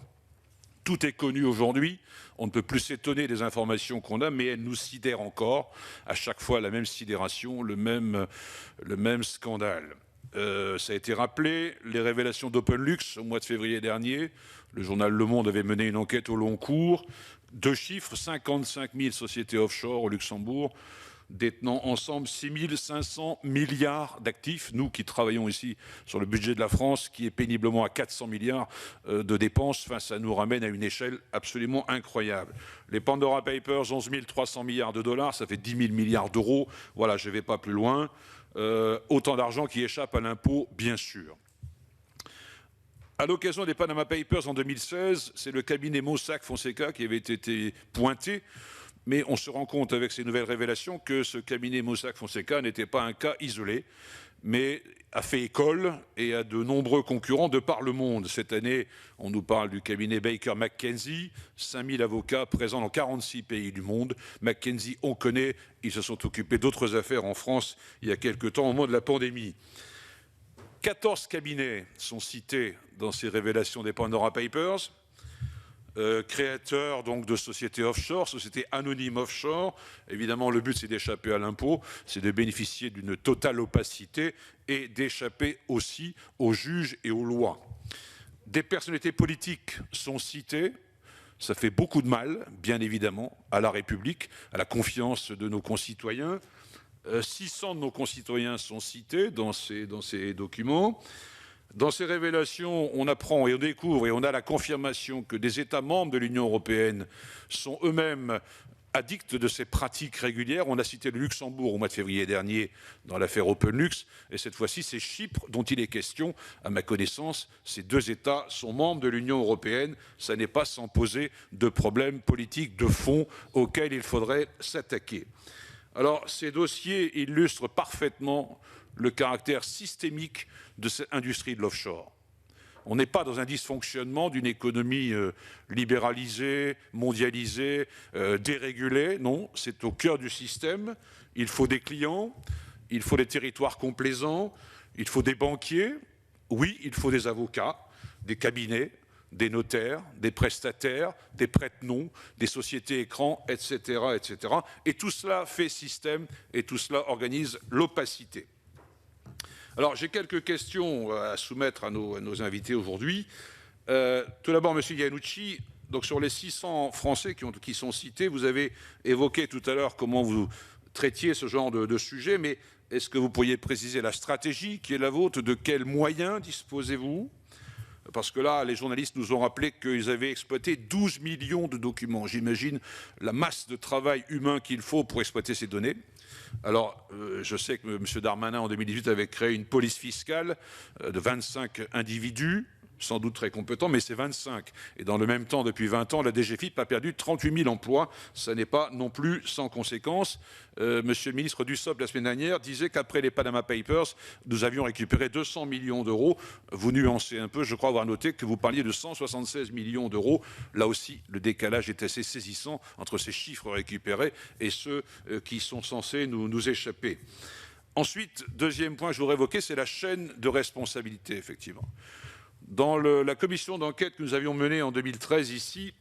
[SPEAKER 7] Tout est connu aujourd'hui, on ne peut plus s'étonner des informations qu'on a, mais elles nous sidèrent encore. À chaque fois, la même sidération, le même scandale. Ça a été rappelé, les révélations d'OpenLux au mois de février dernier. Le journal Le Monde avait mené une enquête au long cours. 2 chiffres, 55 000 sociétés offshore au Luxembourg, détenant ensemble 6 500 milliards d'actifs. Nous qui travaillons ici sur le budget de la France, qui est péniblement à 400 milliards de dépenses, enfin, ça nous ramène à une échelle absolument incroyable. Les Pandora Papers, 11 300 milliards de dollars, ça fait 10 000 milliards d'euros. Voilà, je ne vais pas plus loin. Autant d'argent qui échappe à l'impôt, bien sûr. À l'occasion des Panama Papers en 2016, c'est le cabinet Mossack Fonseca qui avait été pointé. Mais on se rend compte avec ces nouvelles révélations que ce cabinet Mossack Fonseca n'était pas un cas isolé, mais a fait école et a de nombreux concurrents de par le monde. Cette année, on nous parle du cabinet Baker McKenzie, 5000 avocats présents dans 46 pays du monde. McKenzie, on connaît, ils se sont occupés d'autres affaires en France il y a quelque temps, au moment de la pandémie. 14 cabinets sont cités dans ces révélations des Pandora Papers. Créateur donc de sociétés offshore, sociétés anonymes offshore. Évidemment, le but, c'est d'échapper à l'impôt, c'est de bénéficier d'une totale opacité et d'échapper aussi aux juges et aux lois. Des personnalités politiques sont citées. Ça fait beaucoup de mal, bien évidemment, à la République, à la confiance de nos concitoyens. 600 de nos concitoyens sont cités dans ces documents. Dans ces révélations, on apprend et on découvre et on a la confirmation que des États membres de l'Union européenne sont eux-mêmes addicts de ces pratiques régulières. On a cité le Luxembourg au mois de février dernier dans l'affaire OpenLux, et cette fois-ci, c'est Chypre dont il est question. À ma connaissance, ces deux États sont membres de l'Union européenne. Ça n'est pas sans poser de problèmes politiques de fond auxquels il faudrait s'attaquer. Alors, ces dossiers illustrent parfaitement le caractère systémique de cette industrie de l'offshore. On n'est pas dans un dysfonctionnement d'une économie libéralisée, mondialisée, dérégulée. Non, c'est au cœur du système. Il faut des clients, il faut des territoires complaisants, il faut des banquiers. Oui, il faut des avocats, des cabinets, des notaires, des prestataires, des prête-noms, des sociétés écrans, etc., etc. Et tout cela fait système et tout cela organise l'opacité. Alors, j'ai quelques questions à soumettre à nos invités aujourd'hui. Tout d'abord, M. Iannucci, donc sur les 600 Français qui sont cités, vous avez évoqué tout à l'heure comment vous traitiez ce genre de sujet, mais est-ce que vous pourriez préciser la stratégie qui est la vôtre? De quels moyens disposez-vous? Parce que là, les journalistes nous ont rappelé qu'ils avaient exploité 12 millions de documents. J'imagine la masse de travail humain qu'il faut pour exploiter ces données. Alors, je sais que M. Darmanin, en 2018, avait créé une police fiscale de 25 individus, sans doute très compétents, mais c'est 25. Et dans le même temps, depuis 20 ans, la DGFiP a perdu 38 000 emplois. Ça n'est pas non plus sans conséquence. Monsieur le ministre Dussopt, la semaine dernière, disait qu'après les Panama Papers, nous avions récupéré 200 millions d'euros. Vous nuancez un peu, je crois avoir noté que vous parliez de 176 millions d'euros. Là aussi, le décalage est assez saisissant entre ces chiffres récupérés et ceux qui sont censés nous échapper. Ensuite, deuxième point que je voudrais évoquer, c'est la chaîne de responsabilité, effectivement. Dans la commission d'enquête que nous avions menée en 2013 ici,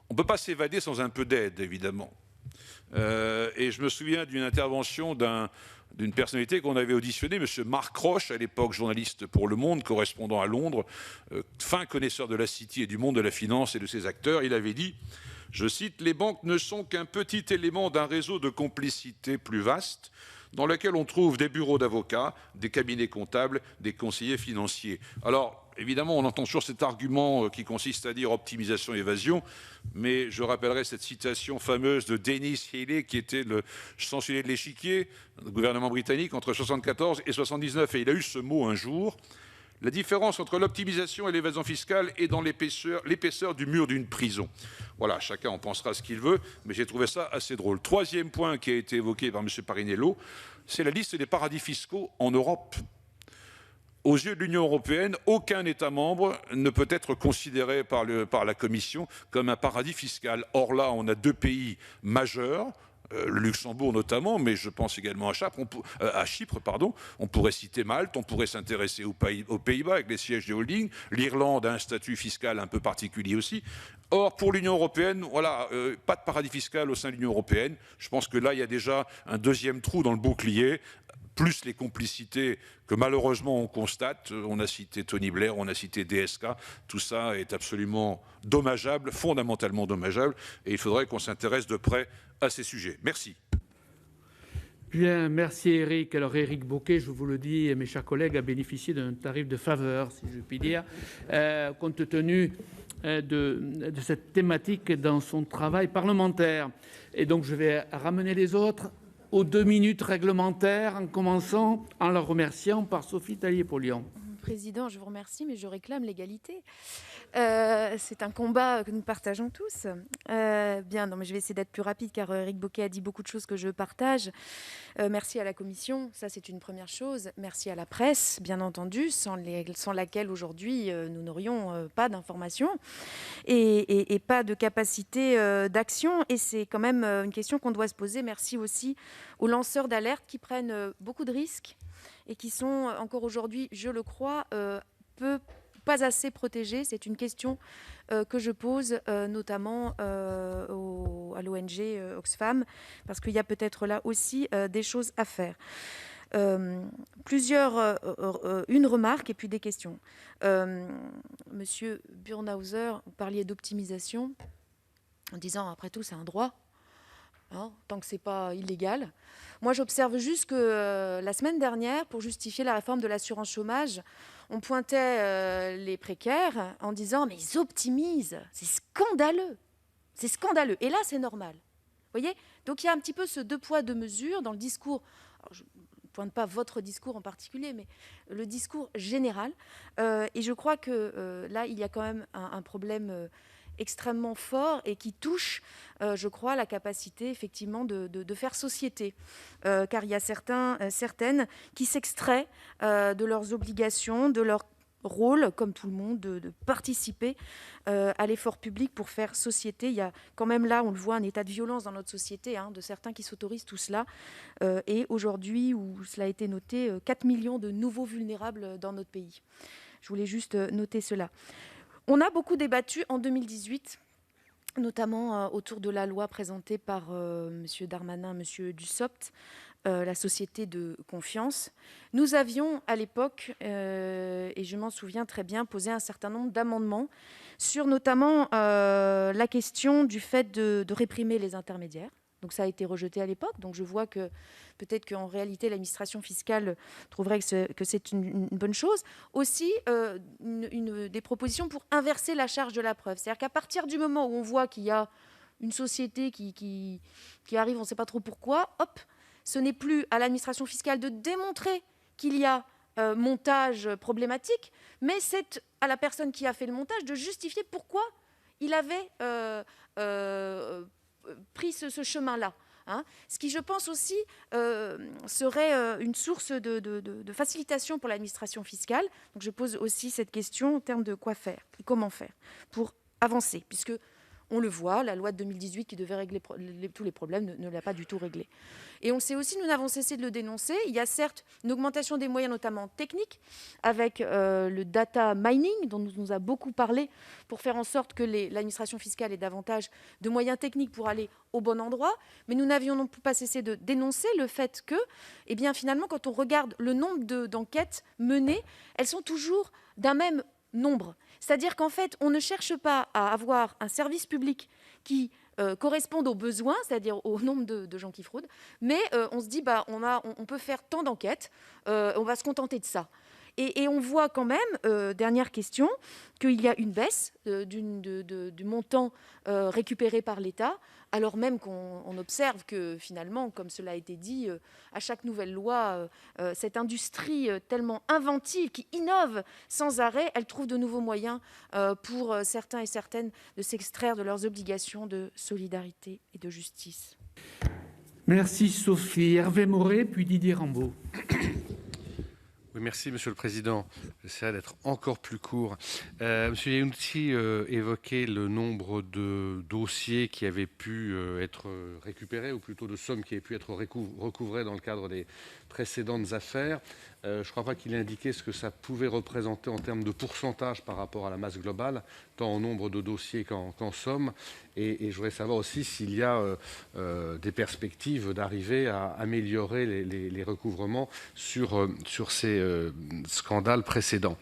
[SPEAKER 7] on ne peut pas s'évader sans un peu d'aide, évidemment. Et je me souviens d'une intervention d'une personnalité qu'on avait auditionnée, M. Marc Roche, à l'époque journaliste pour Le Monde, correspondant à Londres, fin connaisseur de la City et du monde de la finance et de ses acteurs. Il avait dit, je cite, « Les banques ne sont qu'un petit élément d'un réseau de complicité plus vaste, dans lequel on trouve des bureaux d'avocats, des cabinets comptables, des conseillers financiers. » Alors, évidemment, on entend toujours cet argument qui consiste à dire optimisation et évasion, mais je rappellerai cette citation fameuse de Dennis Healey, qui était le chancelier de l'échiquier, du gouvernement britannique, entre 1974 et 1979, et il a eu ce mot un jour. La différence entre l'optimisation et l'évasion fiscale est dans l'épaisseur du mur d'une prison. Voilà, chacun en pensera ce qu'il veut, mais j'ai trouvé ça assez drôle. Troisième point qui a été évoqué par M. Parinello, c'est la liste des paradis fiscaux en Europe. Aux yeux de l'Union européenne, aucun État membre ne peut être considéré par la Commission comme un paradis fiscal. Or là, on a deux pays majeurs, le Luxembourg notamment, mais je pense également à Chypre. On pourrait citer Malte, on pourrait s'intéresser aux Pays-Bas avec les sièges des holdings. L'Irlande a un statut fiscal un peu particulier aussi. Or, pour l'Union européenne, voilà, pas de paradis fiscal au sein de l'Union européenne. Je pense que là, il y a déjà un deuxième trou dans le bouclier, plus les complicités que malheureusement on constate. On a cité Tony Blair, on a cité DSK. Tout ça est absolument dommageable, fondamentalement dommageable, et il faudrait qu'on s'intéresse de près à ces sujets. Merci.
[SPEAKER 1] Bien, merci Éric. Alors Éric Bocquet, je vous le dis, mes chers collègues, a bénéficié d'un tarif de faveur, si je puis dire, compte tenu de cette thématique dans son travail parlementaire. Et donc je vais ramener les autres aux 2 minutes réglementaires, en commençant en la remerciant par Sophie Tallier-Polian.
[SPEAKER 8] Président, je vous remercie, mais je réclame l'égalité. C'est un combat que nous partageons tous. Bien, non, mais je vais essayer d'être plus rapide, car Éric Bocquet a dit beaucoup de choses que je partage. Merci à la Commission, ça c'est une première chose. Merci à la presse, bien entendu, sans laquelle aujourd'hui nous n'aurions pas d'informations et pas de capacité d'action. Et c'est quand même une question qu'on doit se poser. Merci aussi aux lanceurs d'alerte qui prennent beaucoup de risques et qui sont encore aujourd'hui, je le crois, pas assez protégés. C'est une question que je pose notamment à l'ONG Oxfam, parce qu'il y a peut-être là aussi des choses à faire. Une remarque et puis des questions. Monsieur Burnhauser, vous parliez d'optimisation en disant, après tout, c'est un droit. tant que ce n'est pas illégal. Moi, j'observe juste que la semaine dernière, pour justifier la réforme de l'assurance chômage, on pointait les précaires en disant « mais ils optimisent, c'est scandaleux ». C'est scandaleux. Et là, c'est normal. Vous voyez ? Donc, il y a un petit peu ce deux poids, deux mesures dans le discours. Alors, je ne pointe pas votre discours en particulier, mais le discours général. Et je crois que là, il y a quand même un problème extrêmement fort et qui touche, je crois, la capacité, effectivement, de faire société. Car il y a certaines qui s'extraient de leurs obligations, de leur rôle, comme tout le monde, de participer à l'effort public pour faire société. Il y a quand même là, on le voit, un état de violence dans notre société, de certains qui s'autorisent tout cela. Et aujourd'hui, où cela a été noté, 4 millions de nouveaux vulnérables dans notre pays. Je voulais juste noter cela. On a beaucoup débattu en 2018, notamment autour de la loi présentée par M. Darmanin, M. Dussopt, la société de confiance. Nous avions à l'époque, et je m'en souviens très bien, posé un certain nombre d'amendements sur notamment la question du fait de réprimer les intermédiaires. Donc ça a été rejeté à l'époque. Donc je vois que peut-être qu'en réalité, l'administration fiscale trouverait que c'est une bonne chose. Aussi, des propositions pour inverser la charge de la preuve. C'est-à-dire qu'à partir du moment où on voit qu'il y a une société qui arrive, on ne sait pas trop pourquoi, hop, ce n'est plus à l'administration fiscale de démontrer qu'il y a montage problématique, mais c'est à la personne qui a fait le montage de justifier pourquoi il avait pris ce chemin-là. Ce qui, je pense aussi, serait une source de facilitation pour l'administration fiscale. Donc, je pose aussi cette question en termes de quoi faire et comment faire pour avancer, puisque on le voit, la loi de 2018 qui devait régler tous les problèmes ne l'a pas du tout réglé. Et on sait aussi, nous n'avons cessé de le dénoncer, il y a certes une augmentation des moyens, notamment techniques, avec le data mining, dont nous a beaucoup parlé, pour faire en sorte que l'administration fiscale ait davantage de moyens techniques pour aller au bon endroit. Mais nous n'avions non plus pas cessé de dénoncer le fait que, finalement, quand on regarde le nombre d'enquêtes menées, elles sont toujours d'un même nombre. C'est-à-dire qu'en fait, on ne cherche pas à avoir un service public qui corresponde aux besoins, c'est-à-dire au nombre de gens qui fraudent, mais on se dit, on peut faire tant d'enquêtes, on va se contenter de ça. Et on voit quand même, dernière question, qu'il y a une baisse du montant récupéré par l'État, alors même qu'on observe que finalement, comme cela a été dit, à chaque nouvelle loi, cette industrie tellement inventive, qui innove sans arrêt, elle trouve de nouveaux moyens pour certains et certaines de s'extraire de leurs obligations de solidarité et de justice.
[SPEAKER 1] Merci Sophie. Hervé Maurey, puis Didier Rambaud.
[SPEAKER 9] Oui, merci, Monsieur le Président. J'essaierai d'être encore plus court. Monsieur Iannucci évoquait le nombre de dossiers qui avaient pu être récupérés, ou plutôt de sommes qui avaient pu être recouvrées dans le cadre des précédentes affaires. Je ne crois pas qu'il ait indiqué ce que ça pouvait représenter en termes de pourcentage par rapport à la masse globale, tant en nombre de dossiers qu'en somme. Et je voudrais savoir aussi s'il y a des perspectives d'arriver à améliorer les recouvrements sur ces scandales précédents.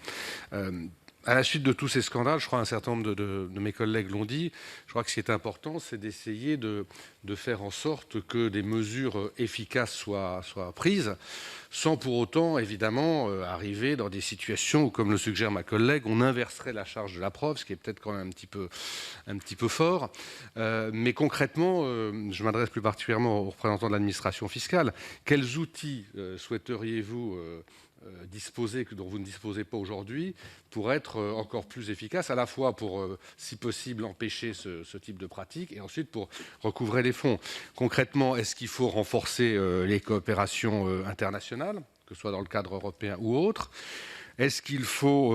[SPEAKER 9] À la suite de tous ces scandales, je crois un certain nombre de mes collègues l'ont dit, je crois que ce qui est important, c'est d'essayer de faire en sorte que des mesures efficaces soient prises, sans pour autant, évidemment, arriver dans des situations où, comme le suggère ma collègue, on inverserait la charge de la preuve, ce qui est peut-être quand même un petit peu fort. Mais concrètement, je m'adresse plus particulièrement aux représentants de l'administration fiscale. Quels outils souhaiteriez-vous dont vous ne disposez pas aujourd'hui, pour être encore plus efficace, à la fois pour, si possible, empêcher ce type de pratique, et ensuite pour recouvrer les fonds. Concrètement, est-ce qu'il faut renforcer les coopérations internationales, que ce soit dans le cadre européen ou autre ? Est-ce qu'il faut,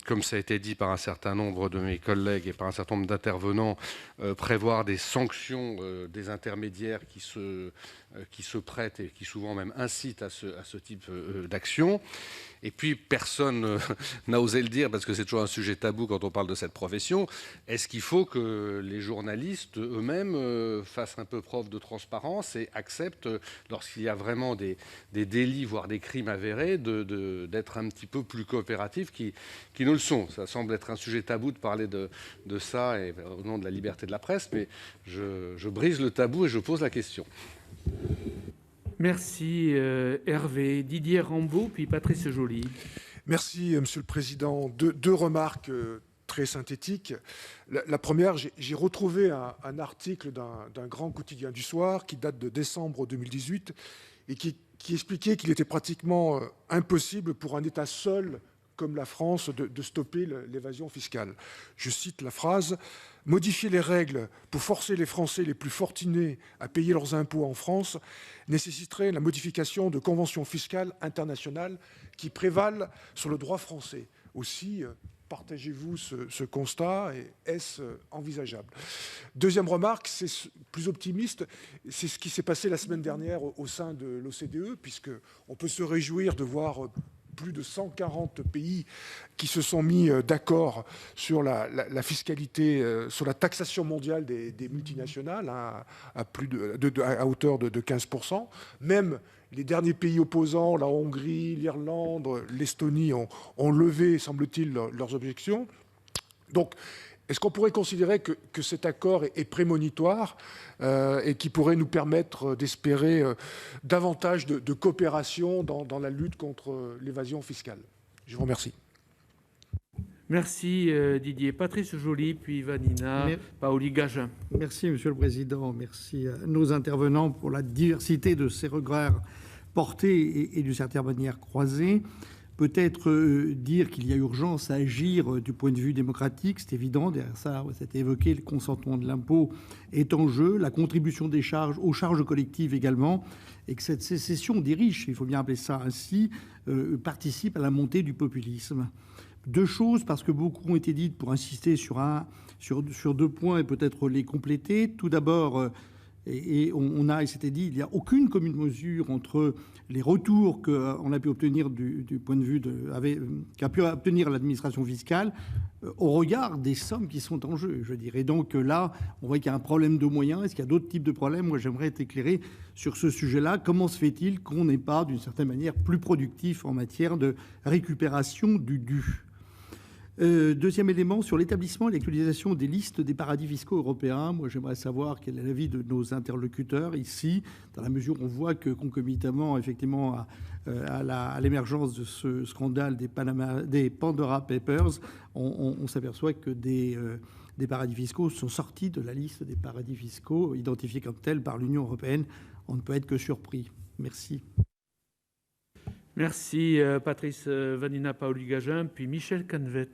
[SPEAKER 9] comme ça a été dit par un certain nombre de mes collègues et par un certain nombre d'intervenants, prévoir des sanctions des intermédiaires qui se prêtent et qui souvent même incitent à ce type d'action ? Et puis, personne n'a osé le dire, parce que c'est toujours un sujet tabou quand on parle de cette profession. Est-ce qu'il faut que les journalistes eux-mêmes fassent un peu preuve de transparence et acceptent, lorsqu'il y a vraiment des délits, voire des crimes avérés, d'être un petit peu plus plus coopératives qui nous le sont. Ça semble être un sujet tabou de parler de ça et, au nom de la liberté de la presse, mais je brise le tabou et je pose la question.
[SPEAKER 1] Merci Hervé. Didier Rambaud, puis Patrice Joly.
[SPEAKER 10] Merci, Monsieur le Président. Deux remarques très synthétiques. La première, j'ai retrouvé un article d'un grand quotidien du soir qui date de décembre 2018 et qui expliquait qu'il était pratiquement impossible pour un État seul comme la France de stopper l'évasion fiscale. Je cite la phrase: « Modifier les règles pour forcer les Français les plus fortunés à payer leurs impôts en France nécessiterait la modification de conventions fiscales internationales qui prévalent sur le droit français. » Aussi, partagez-vous ce constat et est-ce envisageable? Deuxième remarque, c'est plus optimiste, c'est ce qui s'est passé la semaine dernière au sein de l'OCDE, puisqu'on peut se réjouir de voir plus de 140 pays qui se sont mis d'accord sur la fiscalité, sur la taxation mondiale des multinationales, hein, à hauteur de 15%. Même les derniers pays opposants, la Hongrie, l'Irlande, l'Estonie, ont levé, semble-t-il, leurs objections. Donc, est-ce qu'on pourrait considérer que cet accord est prémonitoire et qui pourrait nous permettre d'espérer davantage de coopération dans la lutte contre l'évasion fiscale? Je vous remercie.
[SPEAKER 1] Merci Didier. Patrice Joly, puis Vanina Paoli-Gagin.
[SPEAKER 11] Merci Monsieur le Président. Merci à nos intervenants pour la diversité de ces regards portés et d'une certaine manière croisés. Peut-être dire qu'il y a urgence à agir du point de vue démocratique, c'est évident. Derrière ça, c'était évoqué, le consentement de l'impôt est en jeu, la contribution des charges aux charges collectives également, et que cette sécession des riches, il faut bien appeler ça ainsi, participe à la montée du populisme. Deux choses, parce que beaucoup ont été dites pour insister sur deux points et peut-être les compléter. Tout d'abord, et s'était dit, il n'y a aucune commune mesure entre les retours qu'on a pu obtenir du point de vue qu'a pu obtenir l'administration fiscale au regard des sommes qui sont en jeu, je dirais. Donc là, on voit qu'il y a un problème de moyens. Est-ce qu'il y a d'autres types de problèmes? Moi, j'aimerais être éclairé sur ce sujet-là. Comment se fait-il qu'on n'est pas, d'une certaine manière, plus productif en matière de récupération du dû? Deuxième élément, sur l'établissement et l'actualisation des listes des paradis fiscaux européens. Moi, j'aimerais savoir quel est l'avis de nos interlocuteurs ici, dans la mesure où on voit que concomitamment, effectivement, à l'émergence de ce scandale des Pandora Papers, on s'aperçoit que des paradis fiscaux sont sortis de la liste des paradis fiscaux identifiés comme tels par l'Union européenne. On ne peut être que surpris. Merci.
[SPEAKER 1] Merci Patrice. Vanina Paoli-Gagin, puis Michel Canvet.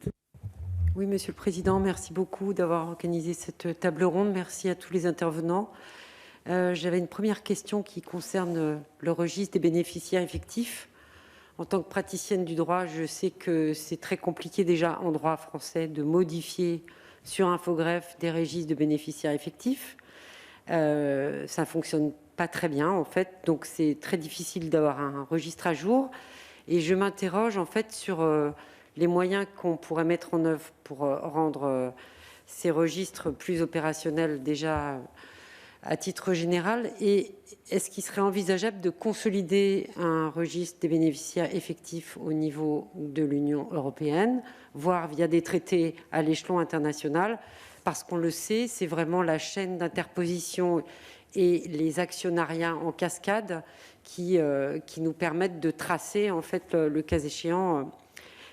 [SPEAKER 12] Oui, Monsieur le Président, merci beaucoup d'avoir organisé cette table ronde. Merci à tous les intervenants. J'avais une première question qui concerne le registre des bénéficiaires effectifs. En tant que praticienne du droit, je sais que c'est très compliqué déjà en droit français de modifier sur Infogreffe des registres de bénéficiaires effectifs. Ça ne fonctionne pas très bien en fait, donc c'est très difficile d'avoir un registre à jour. Et je m'interroge en fait sur les moyens qu'on pourrait mettre en œuvre pour rendre ces registres plus opérationnels déjà à titre général. Et est-ce qu'il serait envisageable de consolider un registre des bénéficiaires effectifs au niveau de l'Union européenne, voire via des traités à l'échelon international? Parce qu'on le sait, c'est vraiment la chaîne d'interposition et les actionnariats en cascade qui nous permettent de tracer, en fait, le cas échéant,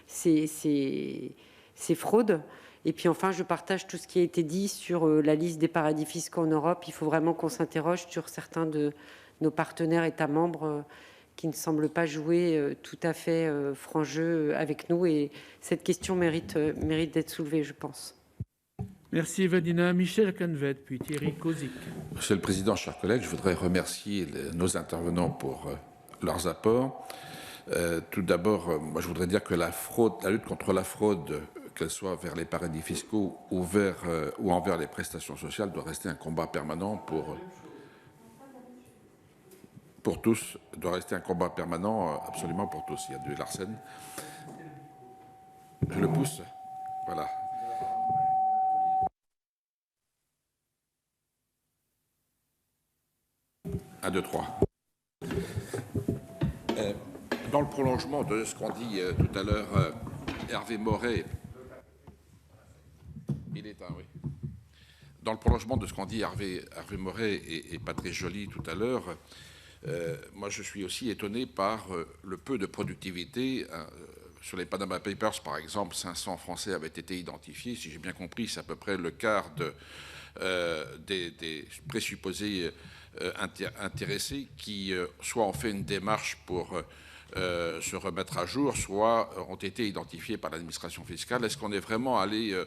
[SPEAKER 12] ces fraudes. Et puis enfin, je partage tout ce qui a été dit sur la liste des paradis fiscaux en Europe. Il faut vraiment qu'on s'interroge sur certains de nos partenaires États membres qui ne semblent pas jouer tout à fait franc jeu avec nous. Et cette question mérite d'être soulevée, je pense.
[SPEAKER 1] Merci Vanina. Michel Canvet, puis Thierry Kozik.
[SPEAKER 13] Monsieur le Président, chers collègues, je voudrais remercier nos intervenants pour leurs apports. Tout d'abord, moi je voudrais dire que la lutte contre la fraude, qu'elle soit vers les paradis fiscaux ou envers les prestations sociales, doit rester un combat permanent pour tous, doit rester un combat permanent absolument pour tous. Il y a du Larsen. Je le pousse. Voilà. 1, 2, 3. dans le prolongement de ce qu'ont dit tout à l'heure Hervé Moret, il est un, oui. Dans le prolongement de ce qu'ont dit Hervé Moret et Patrice Joly tout à l'heure, moi je suis aussi étonné par le peu de productivité. Sur les Panama Papers, par exemple, 500 Français avaient été identifiés. Si j'ai bien compris, c'est à peu près le quart des présupposés intéressés qui soit ont fait une démarche pour se remettre à jour, soit ont été identifiés par l'administration fiscale. Est-ce qu'on est vraiment allé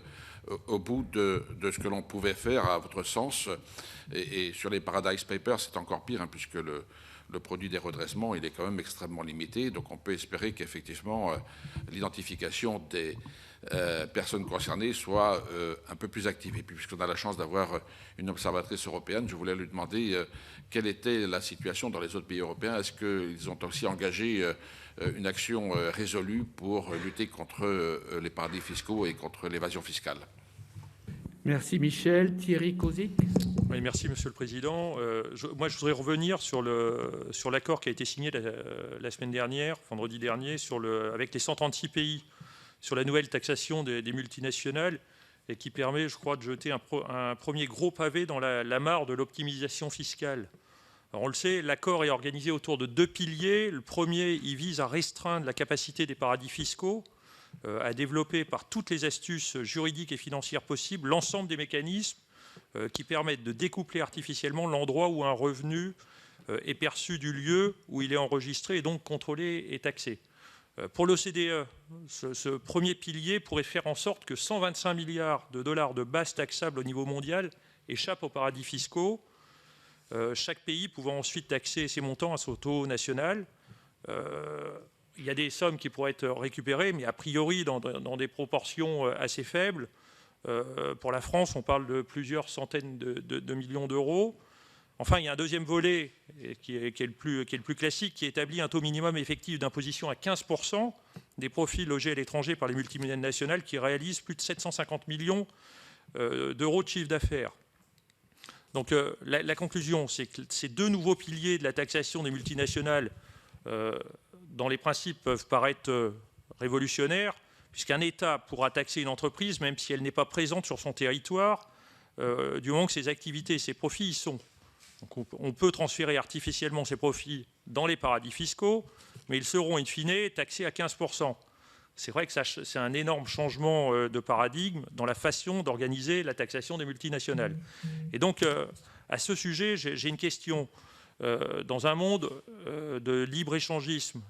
[SPEAKER 13] au bout de ce que l'on pouvait faire, à votre sens? Et sur les Paradise Papers, c'est encore pire, hein, puisque le produit des redressements, il est quand même extrêmement limité. Donc on peut espérer qu'effectivement, l'identification des personnes concernées soit un peu plus active. Et puis, puisqu'on a la chance d'avoir une observatrice européenne, je voulais lui demander quelle était la situation dans les autres pays européens. Est-ce qu'ils ont aussi engagé une action résolue pour lutter contre les paradis fiscaux et contre l'évasion fiscale?
[SPEAKER 1] Merci Michel. Thierry Cozic.
[SPEAKER 14] Oui, merci Monsieur le Président. Moi, je voudrais revenir sur l'accord qui a été signé la semaine dernière, vendredi dernier, avec les 136 pays sur la nouvelle taxation des multinationales et qui permet, je crois, de jeter un premier gros pavé dans la mare de l'optimisation fiscale. Alors, on le sait, l'accord est organisé autour de 2 piliers. Le premier, il vise à restreindre la capacité des paradis fiscaux, à développer par toutes les astuces juridiques et financières possibles l'ensemble des mécanismes qui permettent de découpler artificiellement l'endroit où un revenu est perçu du lieu où il est enregistré et donc contrôlé et taxé. Pour l'OCDE, ce premier pilier pourrait faire en sorte que 125 milliards de dollars de base taxable au niveau mondial échappent aux paradis fiscaux, chaque pays pouvant ensuite taxer ses montants à son taux national. Il y a des sommes qui pourraient être récupérées, mais a priori dans des proportions assez faibles. Pour la France, on parle de plusieurs centaines de millions d'euros. Enfin, il y a un deuxième volet qui est le plus classique, qui établit un taux minimum effectif d'imposition à 15% des profits logés à l'étranger par les multinationales qui réalisent plus de 750 millions d'euros de chiffre d'affaires. Donc la conclusion, c'est que ces 2 nouveaux piliers de la taxation des multinationales, dans les principes, peuvent paraître révolutionnaires, puisqu'un État pourra taxer une entreprise même si elle n'est pas présente sur son territoire, du moment que ses activités et ses profits y sont. Donc on peut transférer artificiellement ces profits dans les paradis fiscaux, mais ils seront in fine taxés à 15%. C'est vrai que c'est un énorme changement de paradigme dans la façon d'organiser la taxation des multinationales. Et donc, à ce sujet, j'ai une question. Dans un monde de libre-échangisme,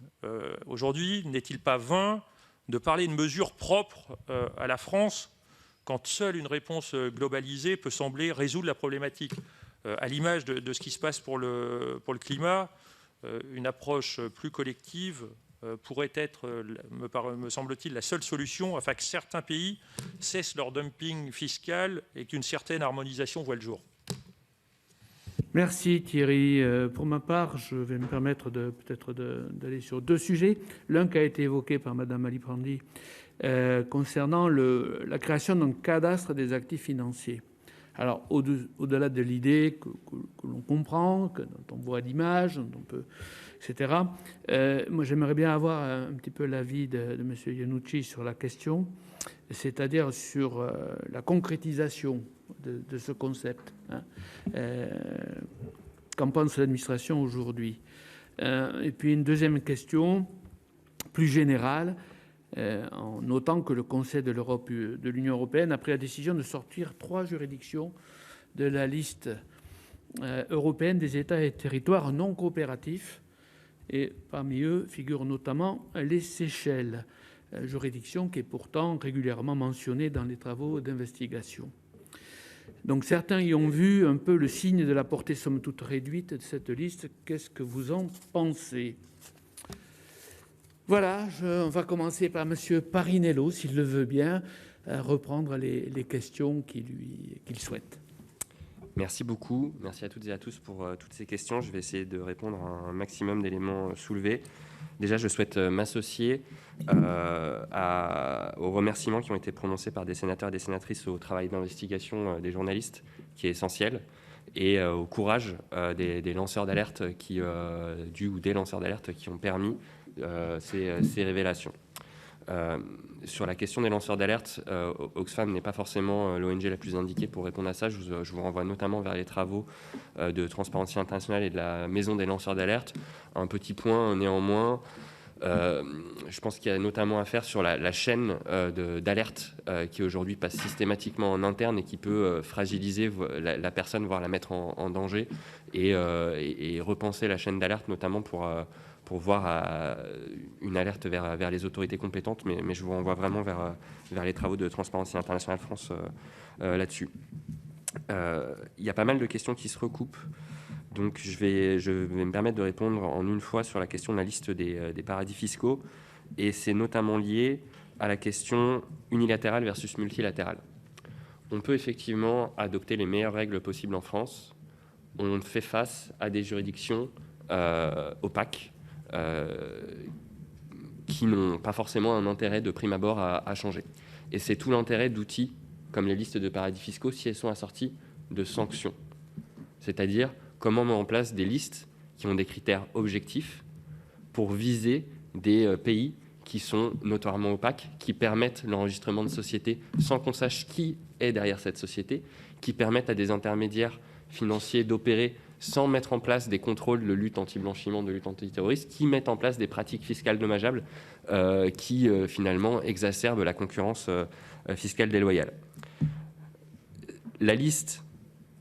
[SPEAKER 14] aujourd'hui, n'est-il pas vain de parler de mesures propres à la France quand seule une réponse globalisée peut sembler résoudre la problématique? À l'image de ce qui se passe pour le climat, une approche plus collective pourrait être, me semble-t-il, la seule solution afin que certains pays cessent leur dumping fiscal et qu'une certaine harmonisation voie le jour.
[SPEAKER 1] Merci Thierry. Pour ma part, je vais me permettre peut-être d'aller sur 2 sujets. L'un qui a été évoqué par Madame Aliprandi concernant la création d'un cadastre des actifs financiers. Alors, au-delà de l'idée que l'on comprend, dont on voit l'image, dont on peut, etc., moi j'aimerais bien avoir un petit peu l'avis de M. Iannucci sur la question, c'est-à-dire sur la concrétisation de ce concept. Qu'en pense l'administration aujourd'hui? Et puis une deuxième question, plus générale, en notant que le Conseil de l'Europe, de l'Union européenne a pris la décision de sortir 3 juridictions de la liste européenne des États et territoires non coopératifs. Et parmi eux figurent notamment les Seychelles, juridiction qui est pourtant régulièrement mentionnée dans les travaux d'investigation. Donc certains y ont vu un peu le signe de la portée somme toute réduite de cette liste. Qu'est-ce que vous en pensez? Voilà, on va commencer par M. Parinello, s'il le veut bien, reprendre les questions qu'il souhaite.
[SPEAKER 5] Merci beaucoup. Merci à toutes et à tous pour toutes ces questions. Je vais essayer de répondre à un maximum d'éléments soulevés. Déjà, je souhaite m'associer aux remerciements qui ont été prononcés par des sénateurs et des sénatrices au travail d'investigation des journalistes, qui est essentiel, et au courage des lanceurs d'alerte ou des lanceurs d'alerte qui ont permis ces révélations. Sur la question des lanceurs d'alerte, Oxfam n'est pas forcément l'ONG la plus indiquée pour répondre à ça. Je vous renvoie notamment vers les travaux de Transparency International et de la Maison des lanceurs d'alerte. Un petit point néanmoins, je pense qu'il y a notamment à faire sur la chaîne d'alerte qui aujourd'hui passe systématiquement en interne et qui peut fragiliser la personne, voire la mettre en danger, et repenser la chaîne d'alerte, notamment pour voir une alerte vers les autorités compétentes, mais je vous renvoie vraiment vers les travaux de Transparency International France là-dessus. Il y a pas mal de questions qui se recoupent, donc je vais me permettre de répondre en une fois sur la question de la liste des paradis fiscaux, et c'est notamment lié à la question unilatérale versus multilatérale. On peut effectivement adopter les meilleures règles possibles en France. On fait face à des juridictions opaques, qui n'ont pas forcément un intérêt de prime abord à changer. Et c'est tout l'intérêt d'outils comme les listes de paradis fiscaux si elles sont assorties de sanctions. C'est-à-dire comment mettre en place des listes qui ont des critères objectifs pour viser des pays qui sont notoirement opaques, qui permettent l'enregistrement de sociétés sans qu'on sache qui est derrière cette société, qui permettent à des intermédiaires financiers d'opérer sans mettre en place des contrôles de lutte anti-blanchiment, de lutte antiterroriste, qui mettent en place des pratiques fiscales dommageables qui, finalement, exacerbent la concurrence fiscale déloyale. La liste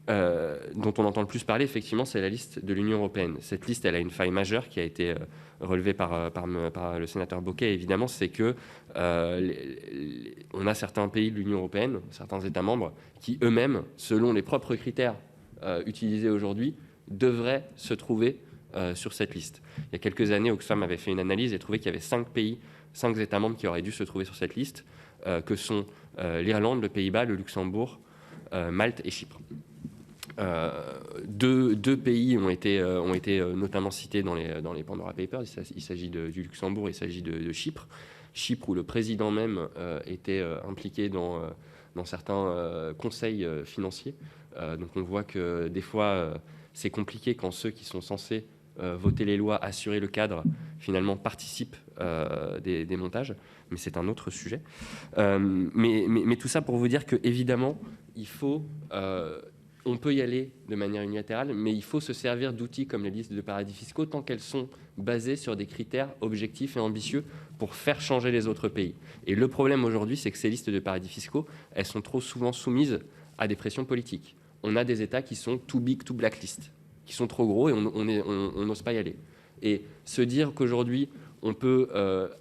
[SPEAKER 5] dont on entend le plus parler, effectivement, c'est la liste de l'Union européenne. Cette liste, elle a une faille majeure qui a été relevée par le sénateur Bocquet, évidemment, c'est que on a certains pays de l'Union européenne, certains États membres, qui eux-mêmes, selon les propres critères utilisés aujourd'hui, devraient se trouver sur cette liste. Il y a quelques années, Oxfam avait fait une analyse et trouvé qu'il y avait 5 pays, 5 États membres qui auraient dû se trouver sur cette liste, que sont l'Irlande, le Pays-Bas, le Luxembourg, Malte et Chypre. Deux pays ont été notamment cités dans les Pandora Papers. Il s'agit du Luxembourg, il s'agit de Chypre. Chypre, où le président même était impliqué dans certains conseils financiers. Donc on voit que des fois, c'est compliqué quand ceux qui sont censés voter les lois, assurer le cadre, finalement participent des montages. Mais c'est un autre sujet. Mais tout ça pour vous dire qu'évidemment, on peut y aller de manière unilatérale, mais il faut se servir d'outils comme les listes de paradis fiscaux tant qu'elles sont basées sur des critères objectifs et ambitieux pour faire changer les autres pays. Et le problème aujourd'hui, c'est que ces listes de paradis fiscaux, elles sont trop souvent soumises à des pressions politiques. On a des États qui sont too big to blacklist, qui sont trop gros et on n'ose pas y aller. Et se dire qu'aujourd'hui, on peut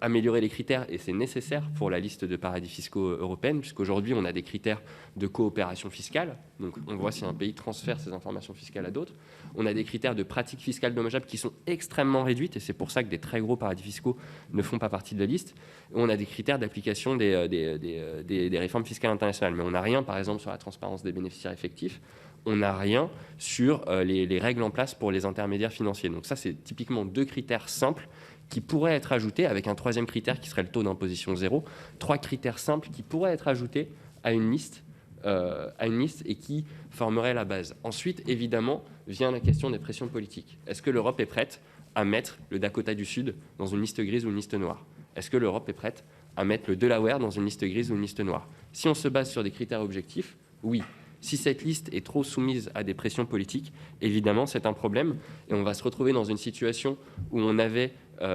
[SPEAKER 5] améliorer les critères, et c'est nécessaire pour la liste de paradis fiscaux européenne, puisqu'aujourd'hui, on a des critères de coopération fiscale. Donc, on voit si un pays transfère ses informations fiscales à d'autres. On a des critères de pratiques fiscales dommageables qui sont extrêmement réduites, et c'est pour ça que des très gros paradis fiscaux ne font pas partie de la liste. Et on a des critères d'application des réformes fiscales internationales. Mais on n'a rien, par exemple, sur la transparence des bénéficiaires effectifs. On n'a rien sur les règles en place pour les intermédiaires financiers. Donc ça, c'est typiquement 2 critères simples qui pourraient être ajoutés, avec un 3e critère qui serait le taux d'imposition zéro, 3 critères simples qui pourraient être ajoutés à une liste et qui formeraient la base. Ensuite, évidemment, vient la question des pressions politiques. Est-ce que l'Europe est prête à mettre le Dakota du Sud dans une liste grise ou une liste noire? Est-ce que l'Europe est prête à mettre le Delaware dans une liste grise ou une liste noire? Si on se base sur des critères objectifs, oui. Si cette liste est trop soumise à des pressions politiques, évidemment, c'est un problème. Et on va se retrouver dans une situation où on avait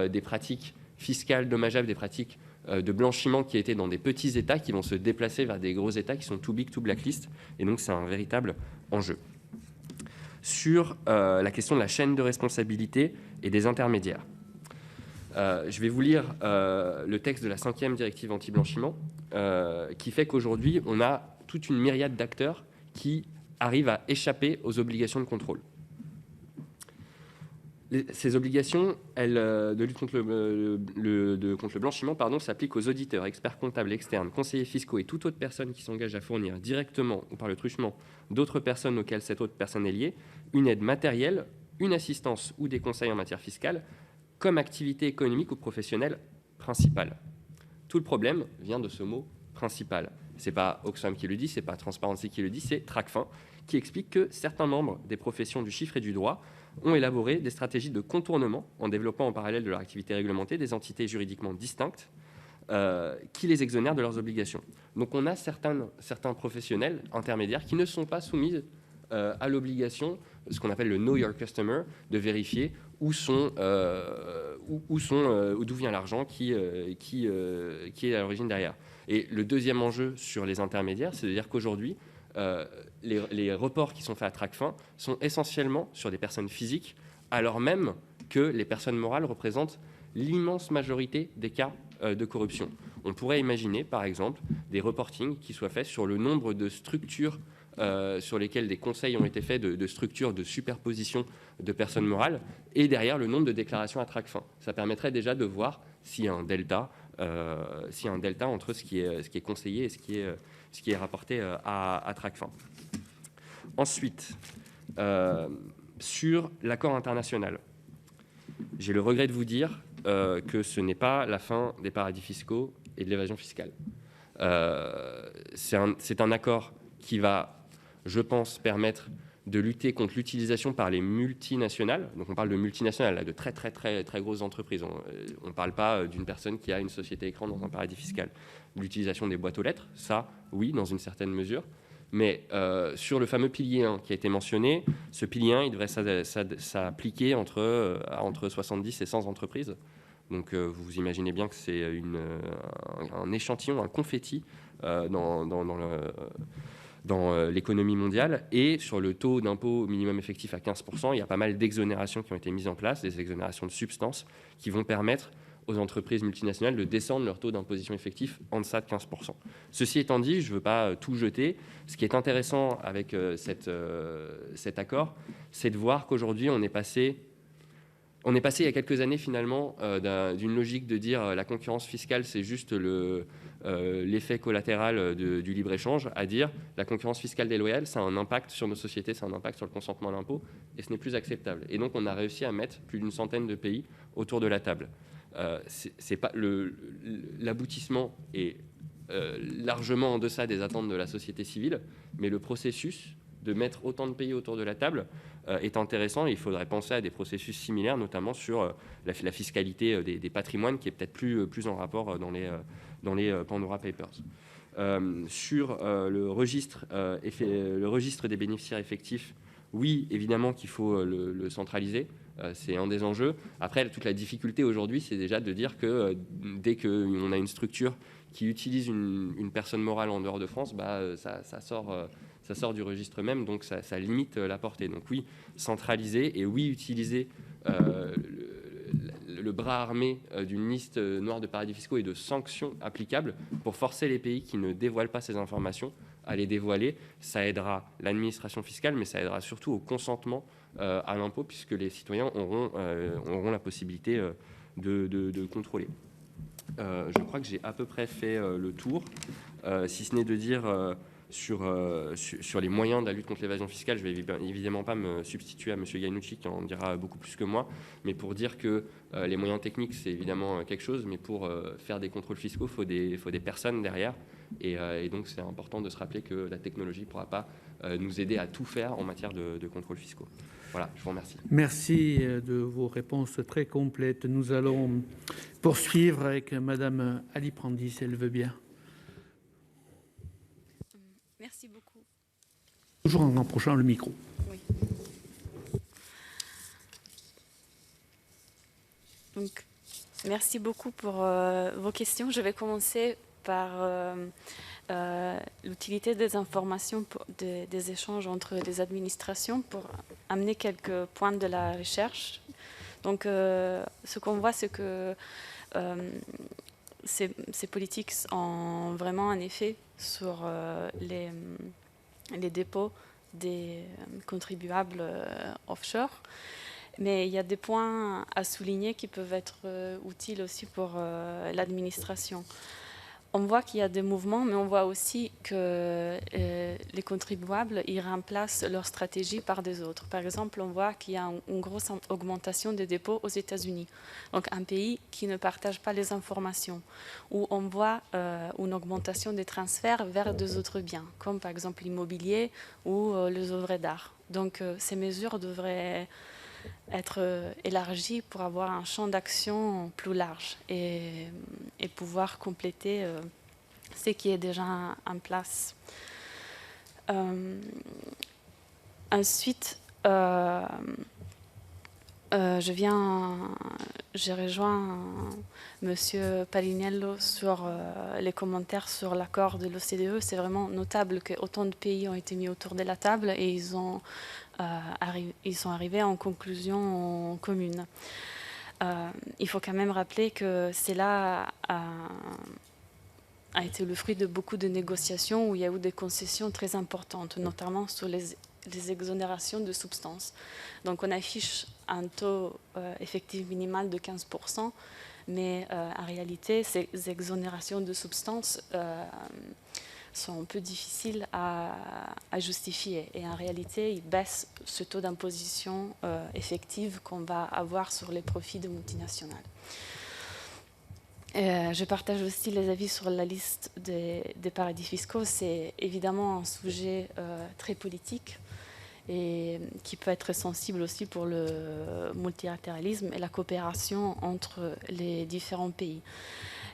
[SPEAKER 5] des pratiques fiscales dommageables, des pratiques de blanchiment qui étaient dans des petits États qui vont se déplacer vers des gros États qui sont too big to blacklist. Et donc, c'est un véritable enjeu. Sur la question de la chaîne de responsabilité et des intermédiaires. Je vais vous lire le texte de la 5e directive anti-blanchiment qui fait qu'aujourd'hui, on a toute une myriade d'acteurs qui arrivent à échapper aux obligations de contrôle. Ces obligations, de lutte contre le blanchiment, s'appliquent aux auditeurs, experts comptables externes, conseillers fiscaux et toute autre personne qui s'engage à fournir directement ou par le truchement d'autres personnes auxquelles cette autre personne est liée une aide matérielle, une assistance ou des conseils en matière fiscale comme activité économique ou professionnelle principale. Tout le problème vient de ce mot « principal ». Ce n'est pas Oxfam qui le dit, ce n'est pas Transparency qui le dit, c'est Tracfin qui explique que certains membres des professions du chiffre et du droit ont élaboré des stratégies de contournement en développant en parallèle de leur activité réglementée des entités juridiquement distinctes qui les exonèrent de leurs obligations. Donc on a certains professionnels intermédiaires qui ne sont pas soumis à l'obligation, ce qu'on appelle le Know Your Customer, de vérifier d'où vient l'argent qui est à l'origine derrière. Et le deuxième enjeu sur les intermédiaires, c'est de dire qu'aujourd'hui, les reports qui sont faits à Tracfin sont essentiellement sur des personnes physiques, alors même que les personnes morales représentent l'immense majorité des cas de corruption. On pourrait imaginer, par exemple, des reportings qui soient faits sur le nombre de structures sur lesquelles des conseils ont été faits, de structures de superposition de personnes morales, et derrière le nombre de déclarations à Tracfin. Ça permettrait déjà de voir s'il y a un delta, entre ce qui est conseillé et ce qui est rapporté à Tracfin. Ensuite, sur l'accord international, j'ai le regret de vous dire que ce n'est pas la fin des paradis fiscaux et de l'évasion fiscale. C'est un accord qui va, je pense, permettre de lutter contre l'utilisation par les multinationales. Donc on parle de multinationales, là, de très grosses entreprises. On ne parle pas d'une personne qui a une société écran dans un paradis fiscal. L'utilisation des boîtes aux lettres, ça, oui, dans une certaine mesure. Mais sur le fameux pilier 1 qui a été mentionné, ce pilier 1, il devrait s'appliquer entre 70 et 100 entreprises. Donc vous imaginez bien que c'est un échantillon, un confetti dans l'économie mondiale. Et sur le taux d'impôt minimum effectif à 15%, il y a pas mal d'exonérations qui ont été mises en place, des exonérations de substance, qui vont permettre aux entreprises multinationales de descendre leur taux d'imposition effectif en deçà de 15%. Ceci étant dit, je ne veux pas tout jeter. Ce qui est intéressant avec cet accord, c'est de voir qu'aujourd'hui, on est passé il y a quelques années finalement d'une logique de dire la concurrence fiscale, c'est juste l'effet collatéral du libre-échange, à dire la concurrence fiscale déloyale, ça a un impact sur nos sociétés, ça a un impact sur le consentement à l'impôt, et ce n'est plus acceptable. Et donc on a réussi à mettre plus d'une centaine de pays autour de la table. L'aboutissement est largement en deçà des attentes de la société civile, mais le processus de mettre autant de pays autour de la table est intéressant. Il faudrait penser à des processus similaires, notamment sur la fiscalité des patrimoines, qui est peut-être plus en rapport dans les Pandora Papers. Sur le registre des bénéficiaires effectifs, oui, évidemment qu'il faut le centraliser. C'est un des enjeux. Après, toute la difficulté aujourd'hui, c'est déjà de dire que dès qu'on a une structure qui utilise une personne morale en dehors de France, ça sort du registre même, donc ça limite la portée. Donc oui, centraliser, et oui, utiliser le bras armé d'une liste noire de paradis fiscaux et de sanctions applicables pour forcer les pays qui ne dévoilent pas ces informations à les dévoiler. Ça aidera l'administration fiscale, mais ça aidera surtout au consentement à l'impôt, puisque les citoyens auront la possibilité de contrôler. Je crois que j'ai à peu près fait le tour, si ce n'est de dire sur les moyens de la lutte contre l'évasion fiscale. Je ne vais évidemment pas me substituer à M. Iannucci, qui en dira beaucoup plus que moi, mais pour dire que les moyens techniques, c'est évidemment quelque chose, mais pour faire des contrôles fiscaux, il faut des personnes derrière, et donc c'est important de se rappeler que la technologie ne pourra pas nous aider à tout faire en matière de contrôles fiscaux. Voilà, je vous remercie.
[SPEAKER 1] Merci de vos réponses très complètes. Nous allons poursuivre avec Madame Ali Prandi, si elle veut bien.
[SPEAKER 4] Merci beaucoup.
[SPEAKER 1] Toujours en approchant le micro.
[SPEAKER 4] Oui. Donc, merci beaucoup pour vos questions. Je vais commencer par l'utilité des informations, des échanges entre des administrations pour amener quelques points de la recherche. Donc, ce qu'on voit, c'est que ces politiques ont vraiment un effet sur les dépôts des contribuables offshore. Mais il y a des points à souligner qui peuvent être utiles aussi pour l'administration. On voit qu'il y a des mouvements, mais on voit aussi que les contribuables, ils remplacent leur stratégie par des autres. Par exemple, on voit qu'il y a une grosse augmentation des dépôts aux États-Unis, donc un pays qui ne partage pas les informations, où on voit une augmentation des transferts vers des autres biens, comme par exemple l'immobilier ou les œuvres d'art. Donc ces mesures devraient être élargi pour avoir un champ d'action plus large et pouvoir compléter ce qui est déjà en place. Ensuite, j'ai rejoint Monsieur Palinello sur les commentaires sur l'accord de l'OCDE. C'est vraiment notable que autant de pays ont été mis autour de la table et ils sont arrivés en conclusion commune. Il faut quand même rappeler que cela a été le fruit de beaucoup de négociations où il y a eu des concessions très importantes, notamment sur les exonérations de substances. Donc on affiche un taux effectif minimal de 15%, mais en réalité, ces exonérations de substances sont un peu difficiles à justifier. Et en réalité, ils baissent ce taux d'imposition effective qu'on va avoir sur les profits de multinationales. Je partage aussi les avis sur la liste des paradis fiscaux. C'est évidemment un sujet très politique et qui peut être sensible aussi pour le multilatéralisme et la coopération entre les différents pays.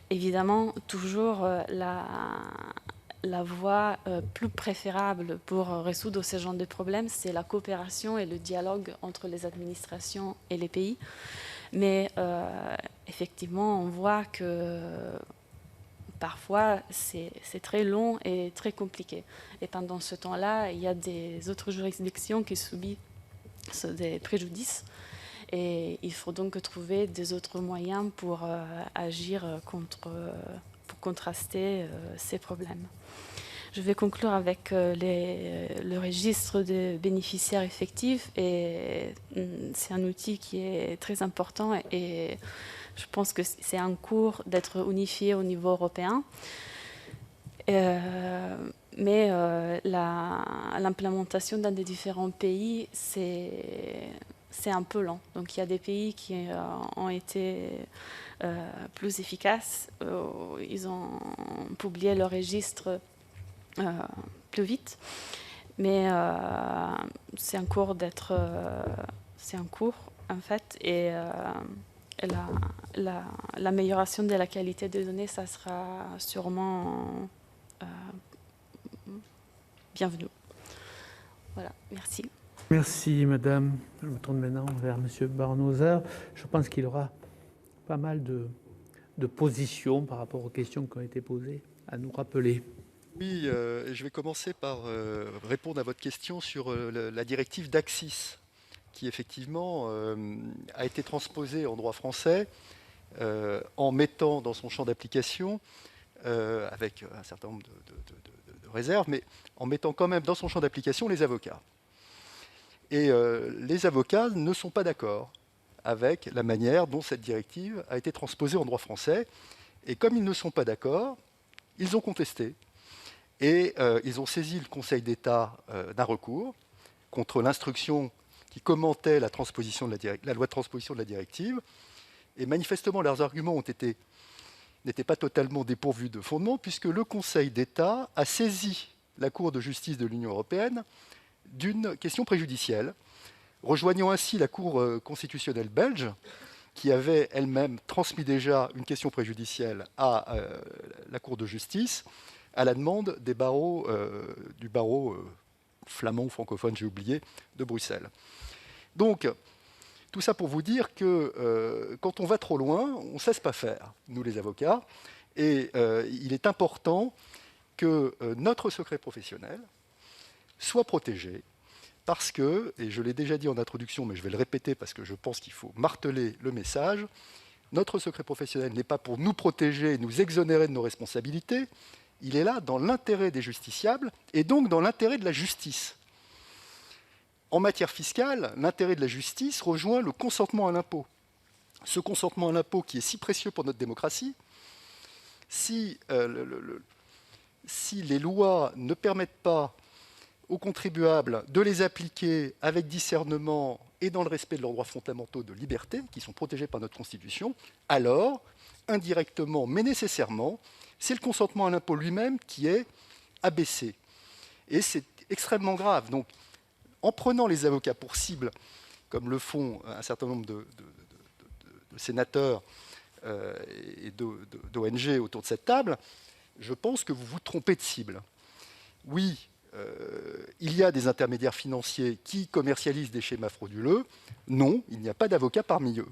[SPEAKER 4] Évidemment, toujours la voie plus préférable pour résoudre ce genre de problèmes, c'est la coopération et le dialogue entre les administrations et les pays. Mais effectivement, on voit que parfois, c'est très long et très compliqué. Et pendant ce temps-là, il y a des autres juridictions qui subissent des préjudices. Et il faut donc trouver des autres moyens pour agir pour contraster ces problèmes. Je vais conclure avec le registre des bénéficiaires effectifs. Et c'est un outil qui est très important et je pense que c'est en cours d'être unifié au niveau européen. Mais l'implémentation dans des différents pays, c'est un peu lent. Donc il y a des pays qui ont été plus efficaces. Ils ont publié leur registre plus vite. Mais c'est en cours d'être... c'est en cours, en fait. Et l'amélioration de la qualité des données, ça sera sûrement bienvenu. Voilà, merci.
[SPEAKER 1] Merci, madame. Je me tourne maintenant vers monsieur Barnhauser. Je pense qu'il aura pas mal de positions par rapport aux questions qui ont été posées à nous rappeler.
[SPEAKER 3] Oui, je vais commencer par répondre à votre question sur la directive d'Axis, qui effectivement a été transposée en droit français en mettant dans son champ d'application, avec un certain nombre de réserves, mais en mettant quand même dans son champ d'application les avocats. Et les avocats ne sont pas d'accord avec la manière dont cette directive a été transposée en droit français. Et comme ils ne sont pas d'accord, ils ont contesté. Et ils ont saisi le Conseil d'État d'un recours contre l'instruction qui commentait la loi de transposition de la directive. Et manifestement, leurs arguments n'étaient pas totalement dépourvus de fondement, puisque le Conseil d'État a saisi la Cour de justice de l'Union européenne d'une question préjudicielle, rejoignant ainsi la Cour constitutionnelle belge, qui avait elle-même transmis déjà une question préjudicielle à la Cour de justice, à la demande des barreaux, du barreau flamand ou francophone, j'ai oublié, de Bruxelles. Donc, tout ça pour vous dire que quand on va trop loin, on ne cesse pas faire, nous les avocats, et il est important que notre secret professionnel soit protégé, parce que, et je l'ai déjà dit en introduction, mais je vais le répéter parce que je pense qu'il faut marteler le message, notre secret professionnel n'est pas pour nous protéger, nous exonérer de nos responsabilités, il est là dans l'intérêt des justiciables et donc dans l'intérêt de la justice. En matière fiscale, l'intérêt de la justice rejoint le consentement à l'impôt. Ce consentement à l'impôt qui est si précieux pour notre démocratie, si les lois ne permettent pas aux contribuables de les appliquer avec discernement et dans le respect de leurs droits fondamentaux de liberté, qui sont protégés par notre Constitution, alors, indirectement mais nécessairement, c'est le consentement à l'impôt lui-même qui est abaissé. Et c'est extrêmement grave. Donc, en prenant les avocats pour cible, comme le font un certain nombre de sénateurs et d'ONG autour de cette table, je pense que vous vous trompez de cible. Oui, il y a des intermédiaires financiers qui commercialisent des schémas frauduleux. Non, il n'y a pas d'avocats parmi eux.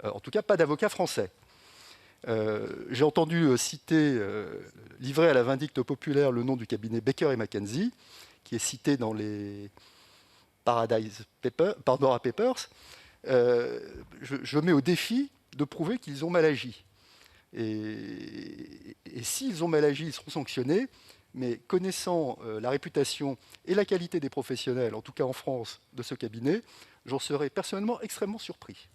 [SPEAKER 3] En tout cas, pas d'avocats français. J'ai entendu livrer à la vindicte populaire le nom du cabinet Baker et McKenzie, qui est cité dans les Pandora Papers. Je mets au défi de prouver qu'ils ont mal agi. Et s'ils ont mal agi, ils seront sanctionnés. Mais connaissant la réputation et la qualité des professionnels, en tout cas en France, de ce cabinet, j'en serais personnellement extrêmement surpris.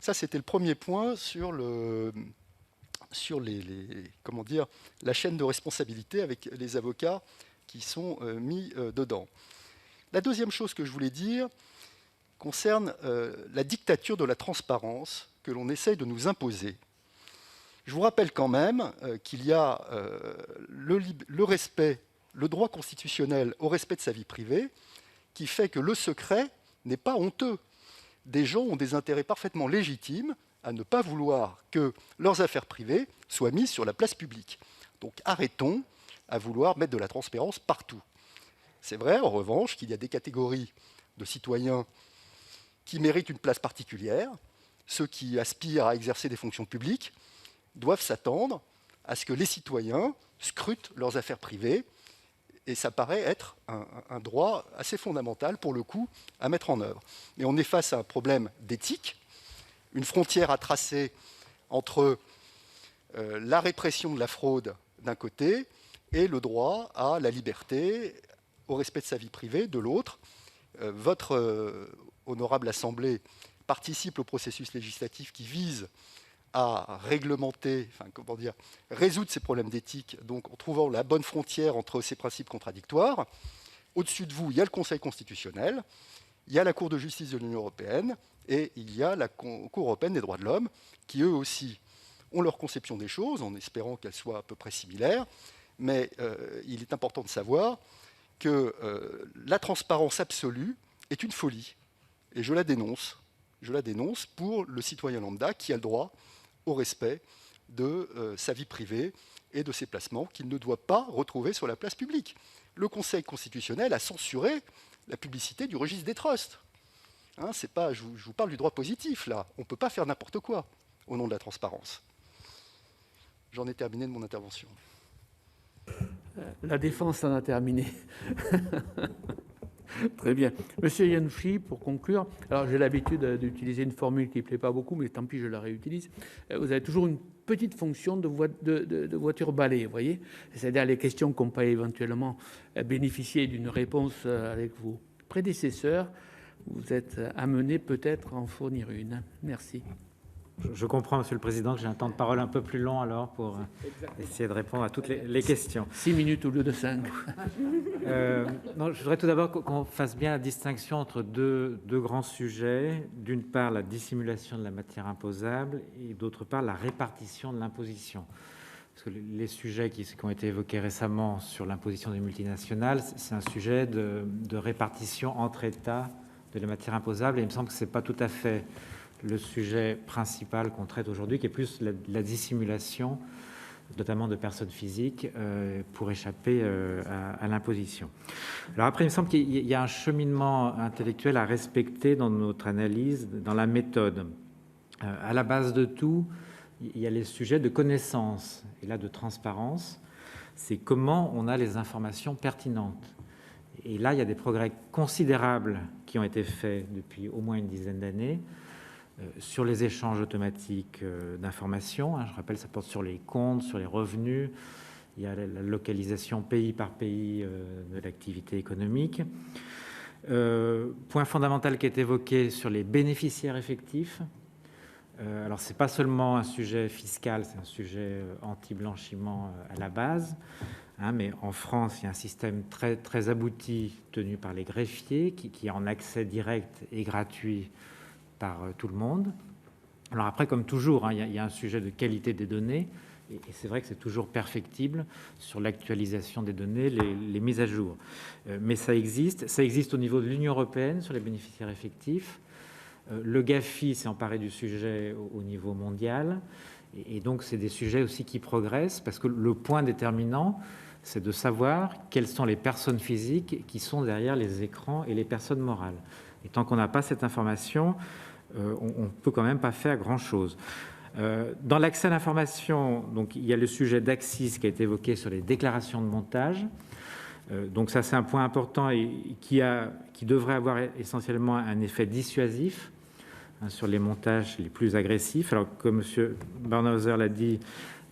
[SPEAKER 3] Ça, c'était le premier point sur la chaîne de responsabilité avec les avocats qui sont mis dedans. La deuxième chose que je voulais dire concerne la dictature de la transparence que l'on essaye de nous imposer. Je vous rappelle quand même qu'il y a le respect, le droit constitutionnel au respect de sa vie privée, qui fait que le secret n'est pas honteux. Des gens ont des intérêts parfaitement légitimes à ne pas vouloir que leurs affaires privées soient mises sur la place publique. Donc arrêtons à vouloir mettre de la transparence partout. C'est vrai, en revanche, qu'il y a des catégories de citoyens qui méritent une place particulière. Ceux qui aspirent à exercer des fonctions publiques doivent s'attendre à ce que les citoyens scrutent leurs affaires privées. Et ça paraît être un droit assez fondamental, pour le coup, à mettre en œuvre. Mais on est face à un problème d'éthique, une frontière à tracer entre la répression de la fraude d'un côté et le droit à la liberté, au respect de sa vie privée de l'autre. Votre honorable Assemblée participe au processus législatif qui vise à réglementer, résoudre ces problèmes d'éthique, donc en trouvant la bonne frontière entre ces principes contradictoires. Au-dessus de vous, il y a le Conseil constitutionnel, il y a la Cour de justice de l'Union européenne et il y a la Cour européenne des droits de l'homme, qui eux aussi ont leur conception des choses, en espérant qu'elle soit à peu près similaire. Mais il est important de savoir que la transparence absolue est une folie. Et je la dénonce. Je la dénonce pour le citoyen lambda qui a le droit au respect de sa vie privée et de ses placements qu'il ne doit pas retrouver sur la place publique. Le Conseil constitutionnel a censuré la publicité du registre des trusts. Hein, c'est pas, je vous parle du droit positif, là. On ne peut pas faire n'importe quoi au nom de la transparence. J'en ai terminé de mon intervention.
[SPEAKER 1] La défense en a terminé. Très bien. Monsieur Iannouchi, pour conclure, alors j'ai l'habitude d'utiliser une formule qui ne plaît pas beaucoup, mais tant pis, je la réutilise. Vous avez toujours une petite fonction de voiture balai, vous voyez, c'est-à-dire les questions qui n'ont pas éventuellement bénéficié d'une réponse avec vos prédécesseurs, vous êtes amené peut-être à en fournir une. Merci.
[SPEAKER 2] Je comprends, Monsieur le Président, que j'ai un temps de parole un peu plus long alors pour essayer de répondre à toutes les questions.
[SPEAKER 1] 6 minutes au lieu de 5.
[SPEAKER 2] Non, je voudrais tout d'abord qu'on fasse bien la distinction entre deux grands sujets. D'une part, la dissimulation de la matière imposable et d'autre part, la répartition de l'imposition. Parce que les sujets qui ont été évoqués récemment sur l'imposition des multinationales, c'est un sujet de répartition entre États de la matière imposable. Et il me semble que ce n'est pas tout à fait le sujet principal qu'on traite aujourd'hui, qui est plus la dissimulation, notamment de personnes physiques, pour échapper à l'imposition. Alors après, il me semble qu'il y a un cheminement intellectuel à respecter dans notre analyse, dans la méthode. À la base de tout, il y a les sujets de connaissance, et là de transparence. C'est comment on a les informations pertinentes. Et là, il y a des progrès considérables qui ont été faits depuis au moins une dizaine d'années, sur les échanges automatiques d'informations. Je rappelle, ça porte sur les comptes, sur les revenus. Il y a la localisation pays par pays de l'activité économique. Point fondamental qui est évoqué sur les bénéficiaires effectifs. Alors, ce n'est pas seulement un sujet fiscal, c'est un sujet anti-blanchiment à la base. Mais en France, il y a un système très, très abouti tenu par les greffiers qui est en accès direct et gratuit par tout le monde. Alors après, comme toujours, il y a un sujet de qualité des données Et c'est vrai que c'est toujours perfectible sur l'actualisation des données, les mises à jour. Mais ça existe au niveau de l'Union européenne sur les bénéficiaires effectifs. Le GAFI s'est emparé du sujet au niveau mondial. Et donc, c'est des sujets aussi qui progressent, parce que le point déterminant, c'est de savoir quelles sont les personnes physiques qui sont derrière les écrans et les personnes morales. Et tant qu'on n'a pas cette information, on ne peut quand même pas faire grand-chose. Dans l'accès à l'information, donc, il y a le sujet d'Axis qui a été évoqué sur les déclarations de montage. Donc ça, c'est un point important et qui devrait avoir essentiellement un effet dissuasif sur les montages les plus agressifs. Alors, comme M. Barnhauser l'a dit,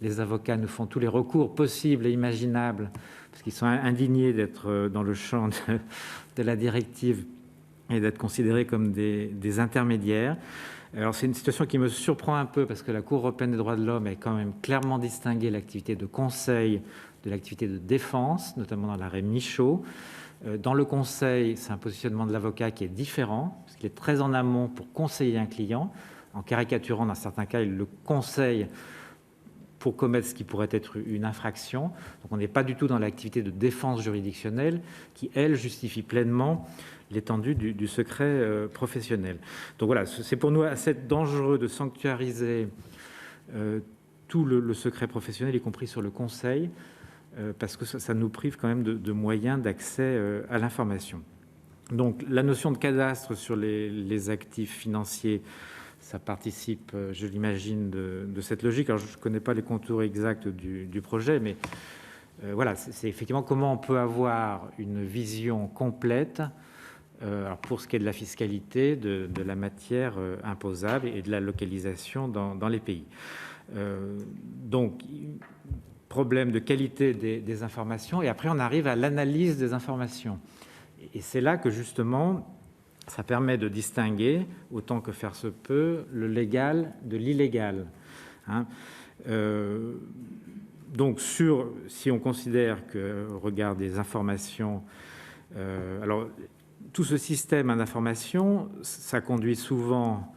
[SPEAKER 2] les avocats nous font tous les recours possibles et imaginables parce qu'ils sont indignés d'être dans le champ de la directive et d'être considérés comme des intermédiaires. Alors, c'est une situation qui me surprend un peu parce que la Cour européenne des droits de l'homme a quand même clairement distingué l'activité de conseil de l'activité de défense, notamment dans l'arrêt Michaud. Dans le conseil, c'est un positionnement de l'avocat qui est différent, parce qu'il est très en amont pour conseiller un client. En caricaturant, dans certains cas, il le conseille pour commettre ce qui pourrait être une infraction. Donc on n'est pas du tout dans l'activité de défense juridictionnelle qui, elle, justifie pleinement l'étendue du secret professionnel. Donc voilà, c'est pour nous assez dangereux de sanctuariser tout le secret professionnel, y compris sur le conseil, parce que ça nous prive quand même de moyens d'accès à l'information. Donc la notion de cadastre sur les actifs financiers, ça participe, je l'imagine, de cette logique. Alors je ne connais pas les contours exacts du projet, mais voilà, c'est effectivement comment on peut avoir une vision complète alors pour ce qui est de la fiscalité, de la matière imposable et de la localisation dans les pays. Donc, problème de qualité des informations, et après on arrive à l'analyse des informations. Et c'est là que justement, ça permet de distinguer, autant que faire se peut, le légal de l'illégal. Hein. Donc, si on considère que, au regard des informations, alors tout ce système d'information, ça conduit souvent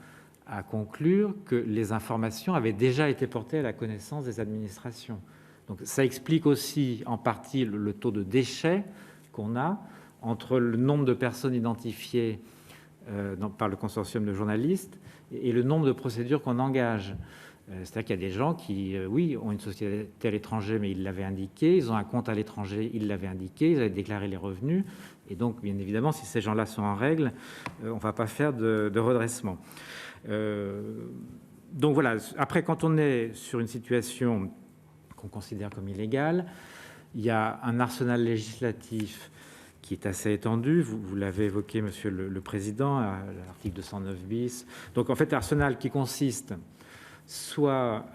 [SPEAKER 2] à conclure que les informations avaient déjà été portées à la connaissance des administrations. Donc ça explique aussi en partie le taux de déchets qu'on a entre le nombre de personnes identifiées par le consortium de journalistes et le nombre de procédures qu'on engage. C'est-à-dire qu'il y a des gens qui, oui, ont une société à l'étranger, mais ils l'avaient indiqué, ils ont un compte à l'étranger, ils l'avaient indiqué, ils avaient déclaré les revenus, et donc, bien évidemment, si ces gens-là sont en règle, on ne va pas faire de redressement. Donc voilà, après, quand on est sur une situation qu'on considère comme illégale, il y a un arsenal législatif qui est assez étendu. Vous l'avez évoqué, Monsieur le Président, à l'article 209 bis. Donc, en fait, arsenal qui consiste soit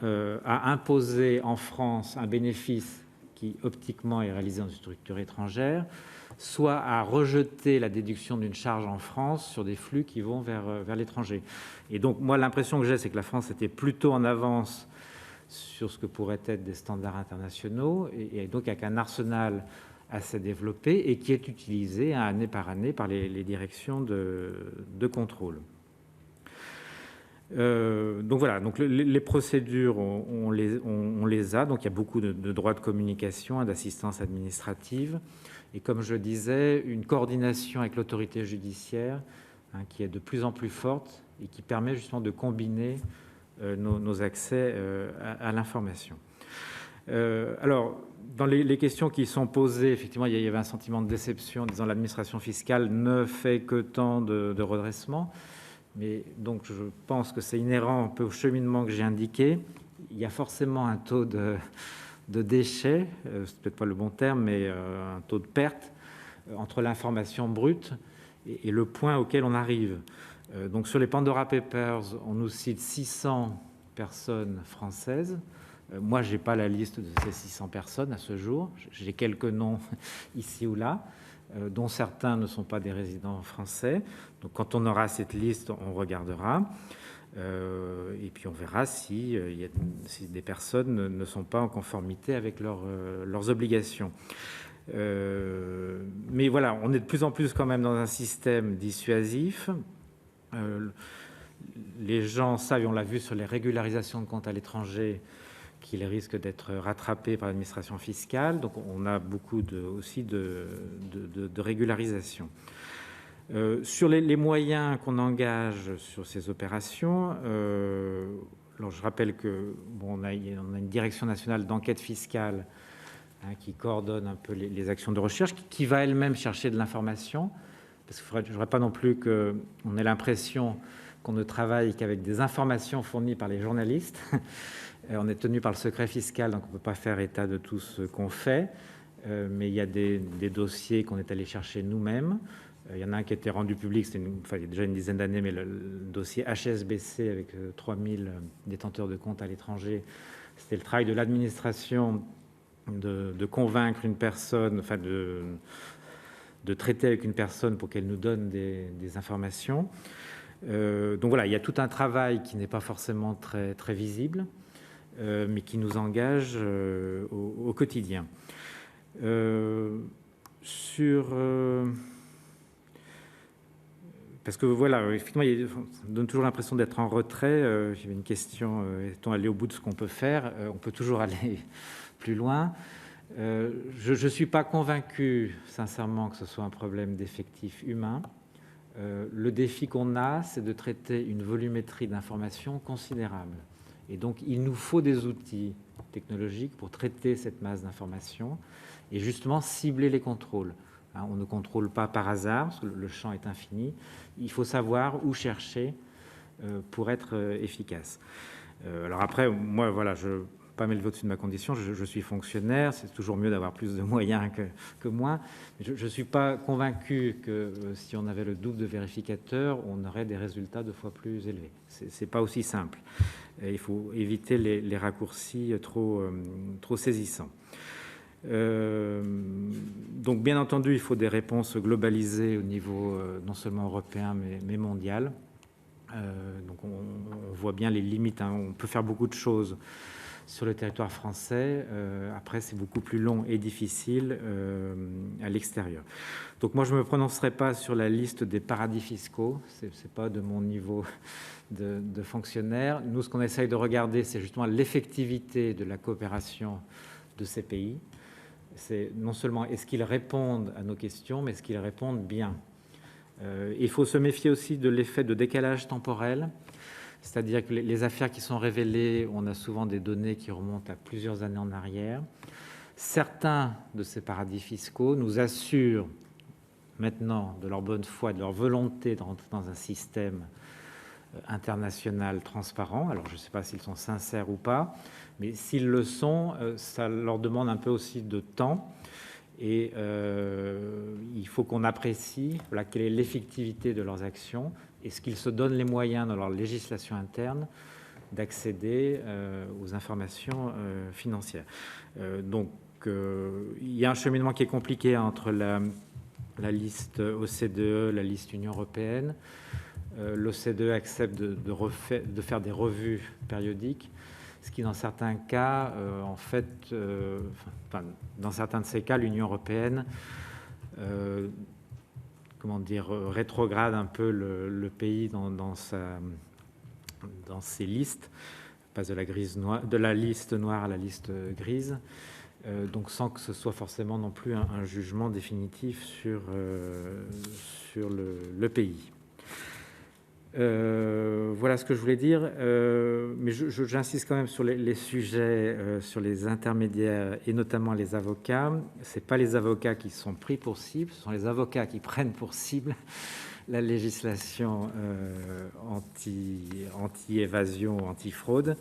[SPEAKER 2] à imposer en France un bénéfice qui, optiquement, est réalisé dans une structure étrangère, soit à rejeter la déduction d'une charge en France sur des flux qui vont vers l'étranger. Et donc, moi, l'impression que j'ai, c'est que la France était plutôt en avance sur ce que pourraient être des standards internationaux, et donc avec un arsenal assez développé et qui est utilisé année par année par les directions de contrôle. Donc voilà, donc les procédures, on les a. Donc il y a beaucoup de droits de communication, d'assistance administrative. Et comme je disais, une coordination avec l'autorité judiciaire qui est de plus en plus forte et qui permet justement de combiner nos accès à l'information. Alors, dans les questions qui sont posées, effectivement, il y avait un sentiment de déception en disant l'administration fiscale ne fait que tant de redressement. Mais donc, je pense que c'est inhérent un peu au cheminement que j'ai indiqué. Il y a forcément un taux de déchets, c'est peut-être pas le bon terme, mais un taux de perte entre l'information brute et le point auquel on arrive. Donc, sur les Pandora Papers, on nous cite 600 personnes françaises. Moi, je n'ai pas la liste de ces 600 personnes à ce jour. J'ai quelques noms ici ou là, dont certains ne sont pas des résidents français. Donc, quand on aura cette liste, on regardera. Et puis, on verra si des personnes ne sont pas en conformité avec leurs obligations. Mais voilà, on est de plus en plus quand même dans un système dissuasif. Les gens savent, et on l'a vu sur les régularisations de comptes à l'étranger, qu'il risque d'être rattrapé par l'administration fiscale. Donc on a beaucoup aussi de régularisation. Sur les moyens qu'on engage sur ces opérations, alors je rappelle que on a une direction nationale d'enquête fiscale qui coordonne un peu les actions de recherche, qui va elle-même chercher de l'information, parce qu'il ne faudrait pas non plus qu'on ait l'impression qu'on ne travaille qu'avec des informations fournies par les journalistes. On est tenu par le secret fiscal, donc on ne peut pas faire état de tout ce qu'on fait, mais il y a des dossiers qu'on est allé chercher nous-mêmes. Il y en a un qui a été rendu public, il y a déjà une dizaine d'années, mais le dossier HSBC avec 3000 détenteurs de comptes à l'étranger, c'était le travail de l'administration de convaincre une personne, enfin de traiter avec une personne pour qu'elle nous donne des informations. Donc voilà, il y a tout un travail qui n'est pas forcément très, très visible, mais qui nous engage au quotidien. Parce que voilà, effectivement, ça donne toujours l'impression d'être en retrait. J'avais une question, est-on allé au bout de ce qu'on peut faire? On peut toujours aller plus loin. Je ne suis pas convaincu, sincèrement, que ce soit un problème d'effectifs humains. Le défi qu'on a, c'est de traiter une volumétrie d'informations considérable. Et donc, il nous faut des outils technologiques pour traiter cette masse d'informations et justement cibler les contrôles. On ne contrôle pas par hasard, parce que le champ est infini. Il faut savoir où chercher pour être efficace. Alors après, moi, voilà, je ne vais pas m'élever au-dessus de ma condition. Je suis fonctionnaire. C'est toujours mieux d'avoir plus de moyens que moins. Je ne suis pas convaincu que si on avait le double de vérificateurs, on aurait des résultats 2 fois plus élevés. Ce n'est pas aussi simple. Et il faut éviter les raccourcis trop saisissants. Donc bien entendu, il faut des réponses globalisées au niveau non seulement européen mais mondial. Donc on voit bien les limites. On peut faire beaucoup de choses sur le territoire français. Après, c'est beaucoup plus long et difficile à l'extérieur. Donc moi, je ne me prononcerai pas sur la liste des paradis fiscaux. C'est pas de mon niveau de fonctionnaire. Nous, ce qu'on essaye de regarder, c'est justement l'effectivité de la coopération de ces pays. C'est non seulement est-ce qu'ils répondent à nos questions, mais est-ce qu'ils répondent bien. Il faut se méfier aussi de l'effet de décalage temporel, c'est-à-dire que les affaires qui sont révélées, on a souvent des données qui remontent à plusieurs années en arrière. Certains de ces paradis fiscaux nous assurent maintenant de leur bonne foi, de leur volonté de rentrer dans un système international transparent. Alors je ne sais pas s'ils sont sincères ou pas, mais s'ils le sont, ça leur demande un peu aussi de temps. Et il faut qu'on apprécie quelle est l'effectivité de leurs actions et ce qu'ils se donnent les moyens dans leur législation interne d'accéder aux informations financières. Donc il y a un cheminement qui est compliqué entre la liste OCDE, la liste Union européenne. L'OCDE accepte de faire des revues périodiques, ce qui, dans certains cas, dans certains de ces cas, l'Union européenne, rétrograde un peu le pays dans ses listes, passe de la liste noire à la liste grise, donc sans que ce soit forcément non plus un jugement définitif sur le pays. Voilà ce que je voulais dire, mais j'insiste quand même sur les sujets, sur les intermédiaires et notamment les avocats. Ce n'est pas les avocats qui sont pris pour cible, ce sont les avocats qui prennent pour cible la législation anti-évasion, anti-fraude,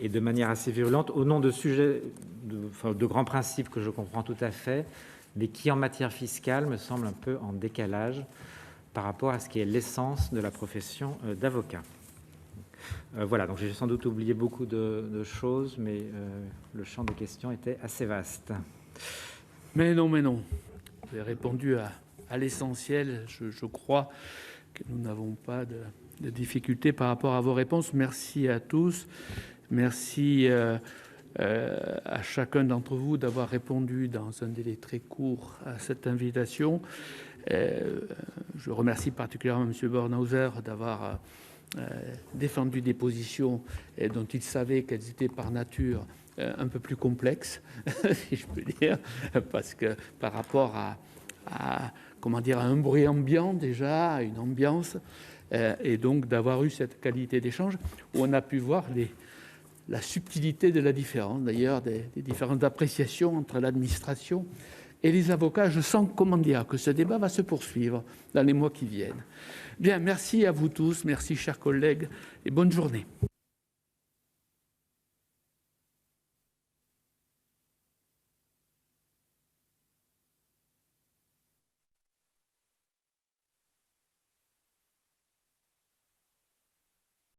[SPEAKER 2] et de manière assez virulente, au nom de sujets, de grands principes que je comprends tout à fait, mais qui en matière fiscale me semblent un peu en décalage par rapport à ce qui est l'essence de la profession d'avocat. Voilà, donc j'ai sans doute oublié beaucoup de choses, mais le champ des questions était assez vaste.
[SPEAKER 1] Mais non. Vous avez répondu à l'essentiel. Je crois que nous n'avons pas de difficultés par rapport à vos réponses. Merci à tous. Merci à chacun d'entre vous d'avoir répondu dans un délai très court à cette invitation. Je remercie particulièrement M. Bornhauser d'avoir défendu des positions dont il savait qu'elles étaient par nature un peu plus complexes, si je peux dire, parce que par rapport à comment dire, à un bruit ambiant déjà, à une ambiance, et donc d'avoir eu cette qualité d'échange où on a pu voir la subtilité de la différence, d'ailleurs des différentes appréciations entre l'administration et les avocats. Je sens, comment dire, que ce débat va se poursuivre dans les mois qui viennent. Bien, merci à vous tous, merci chers collègues, et bonne journée.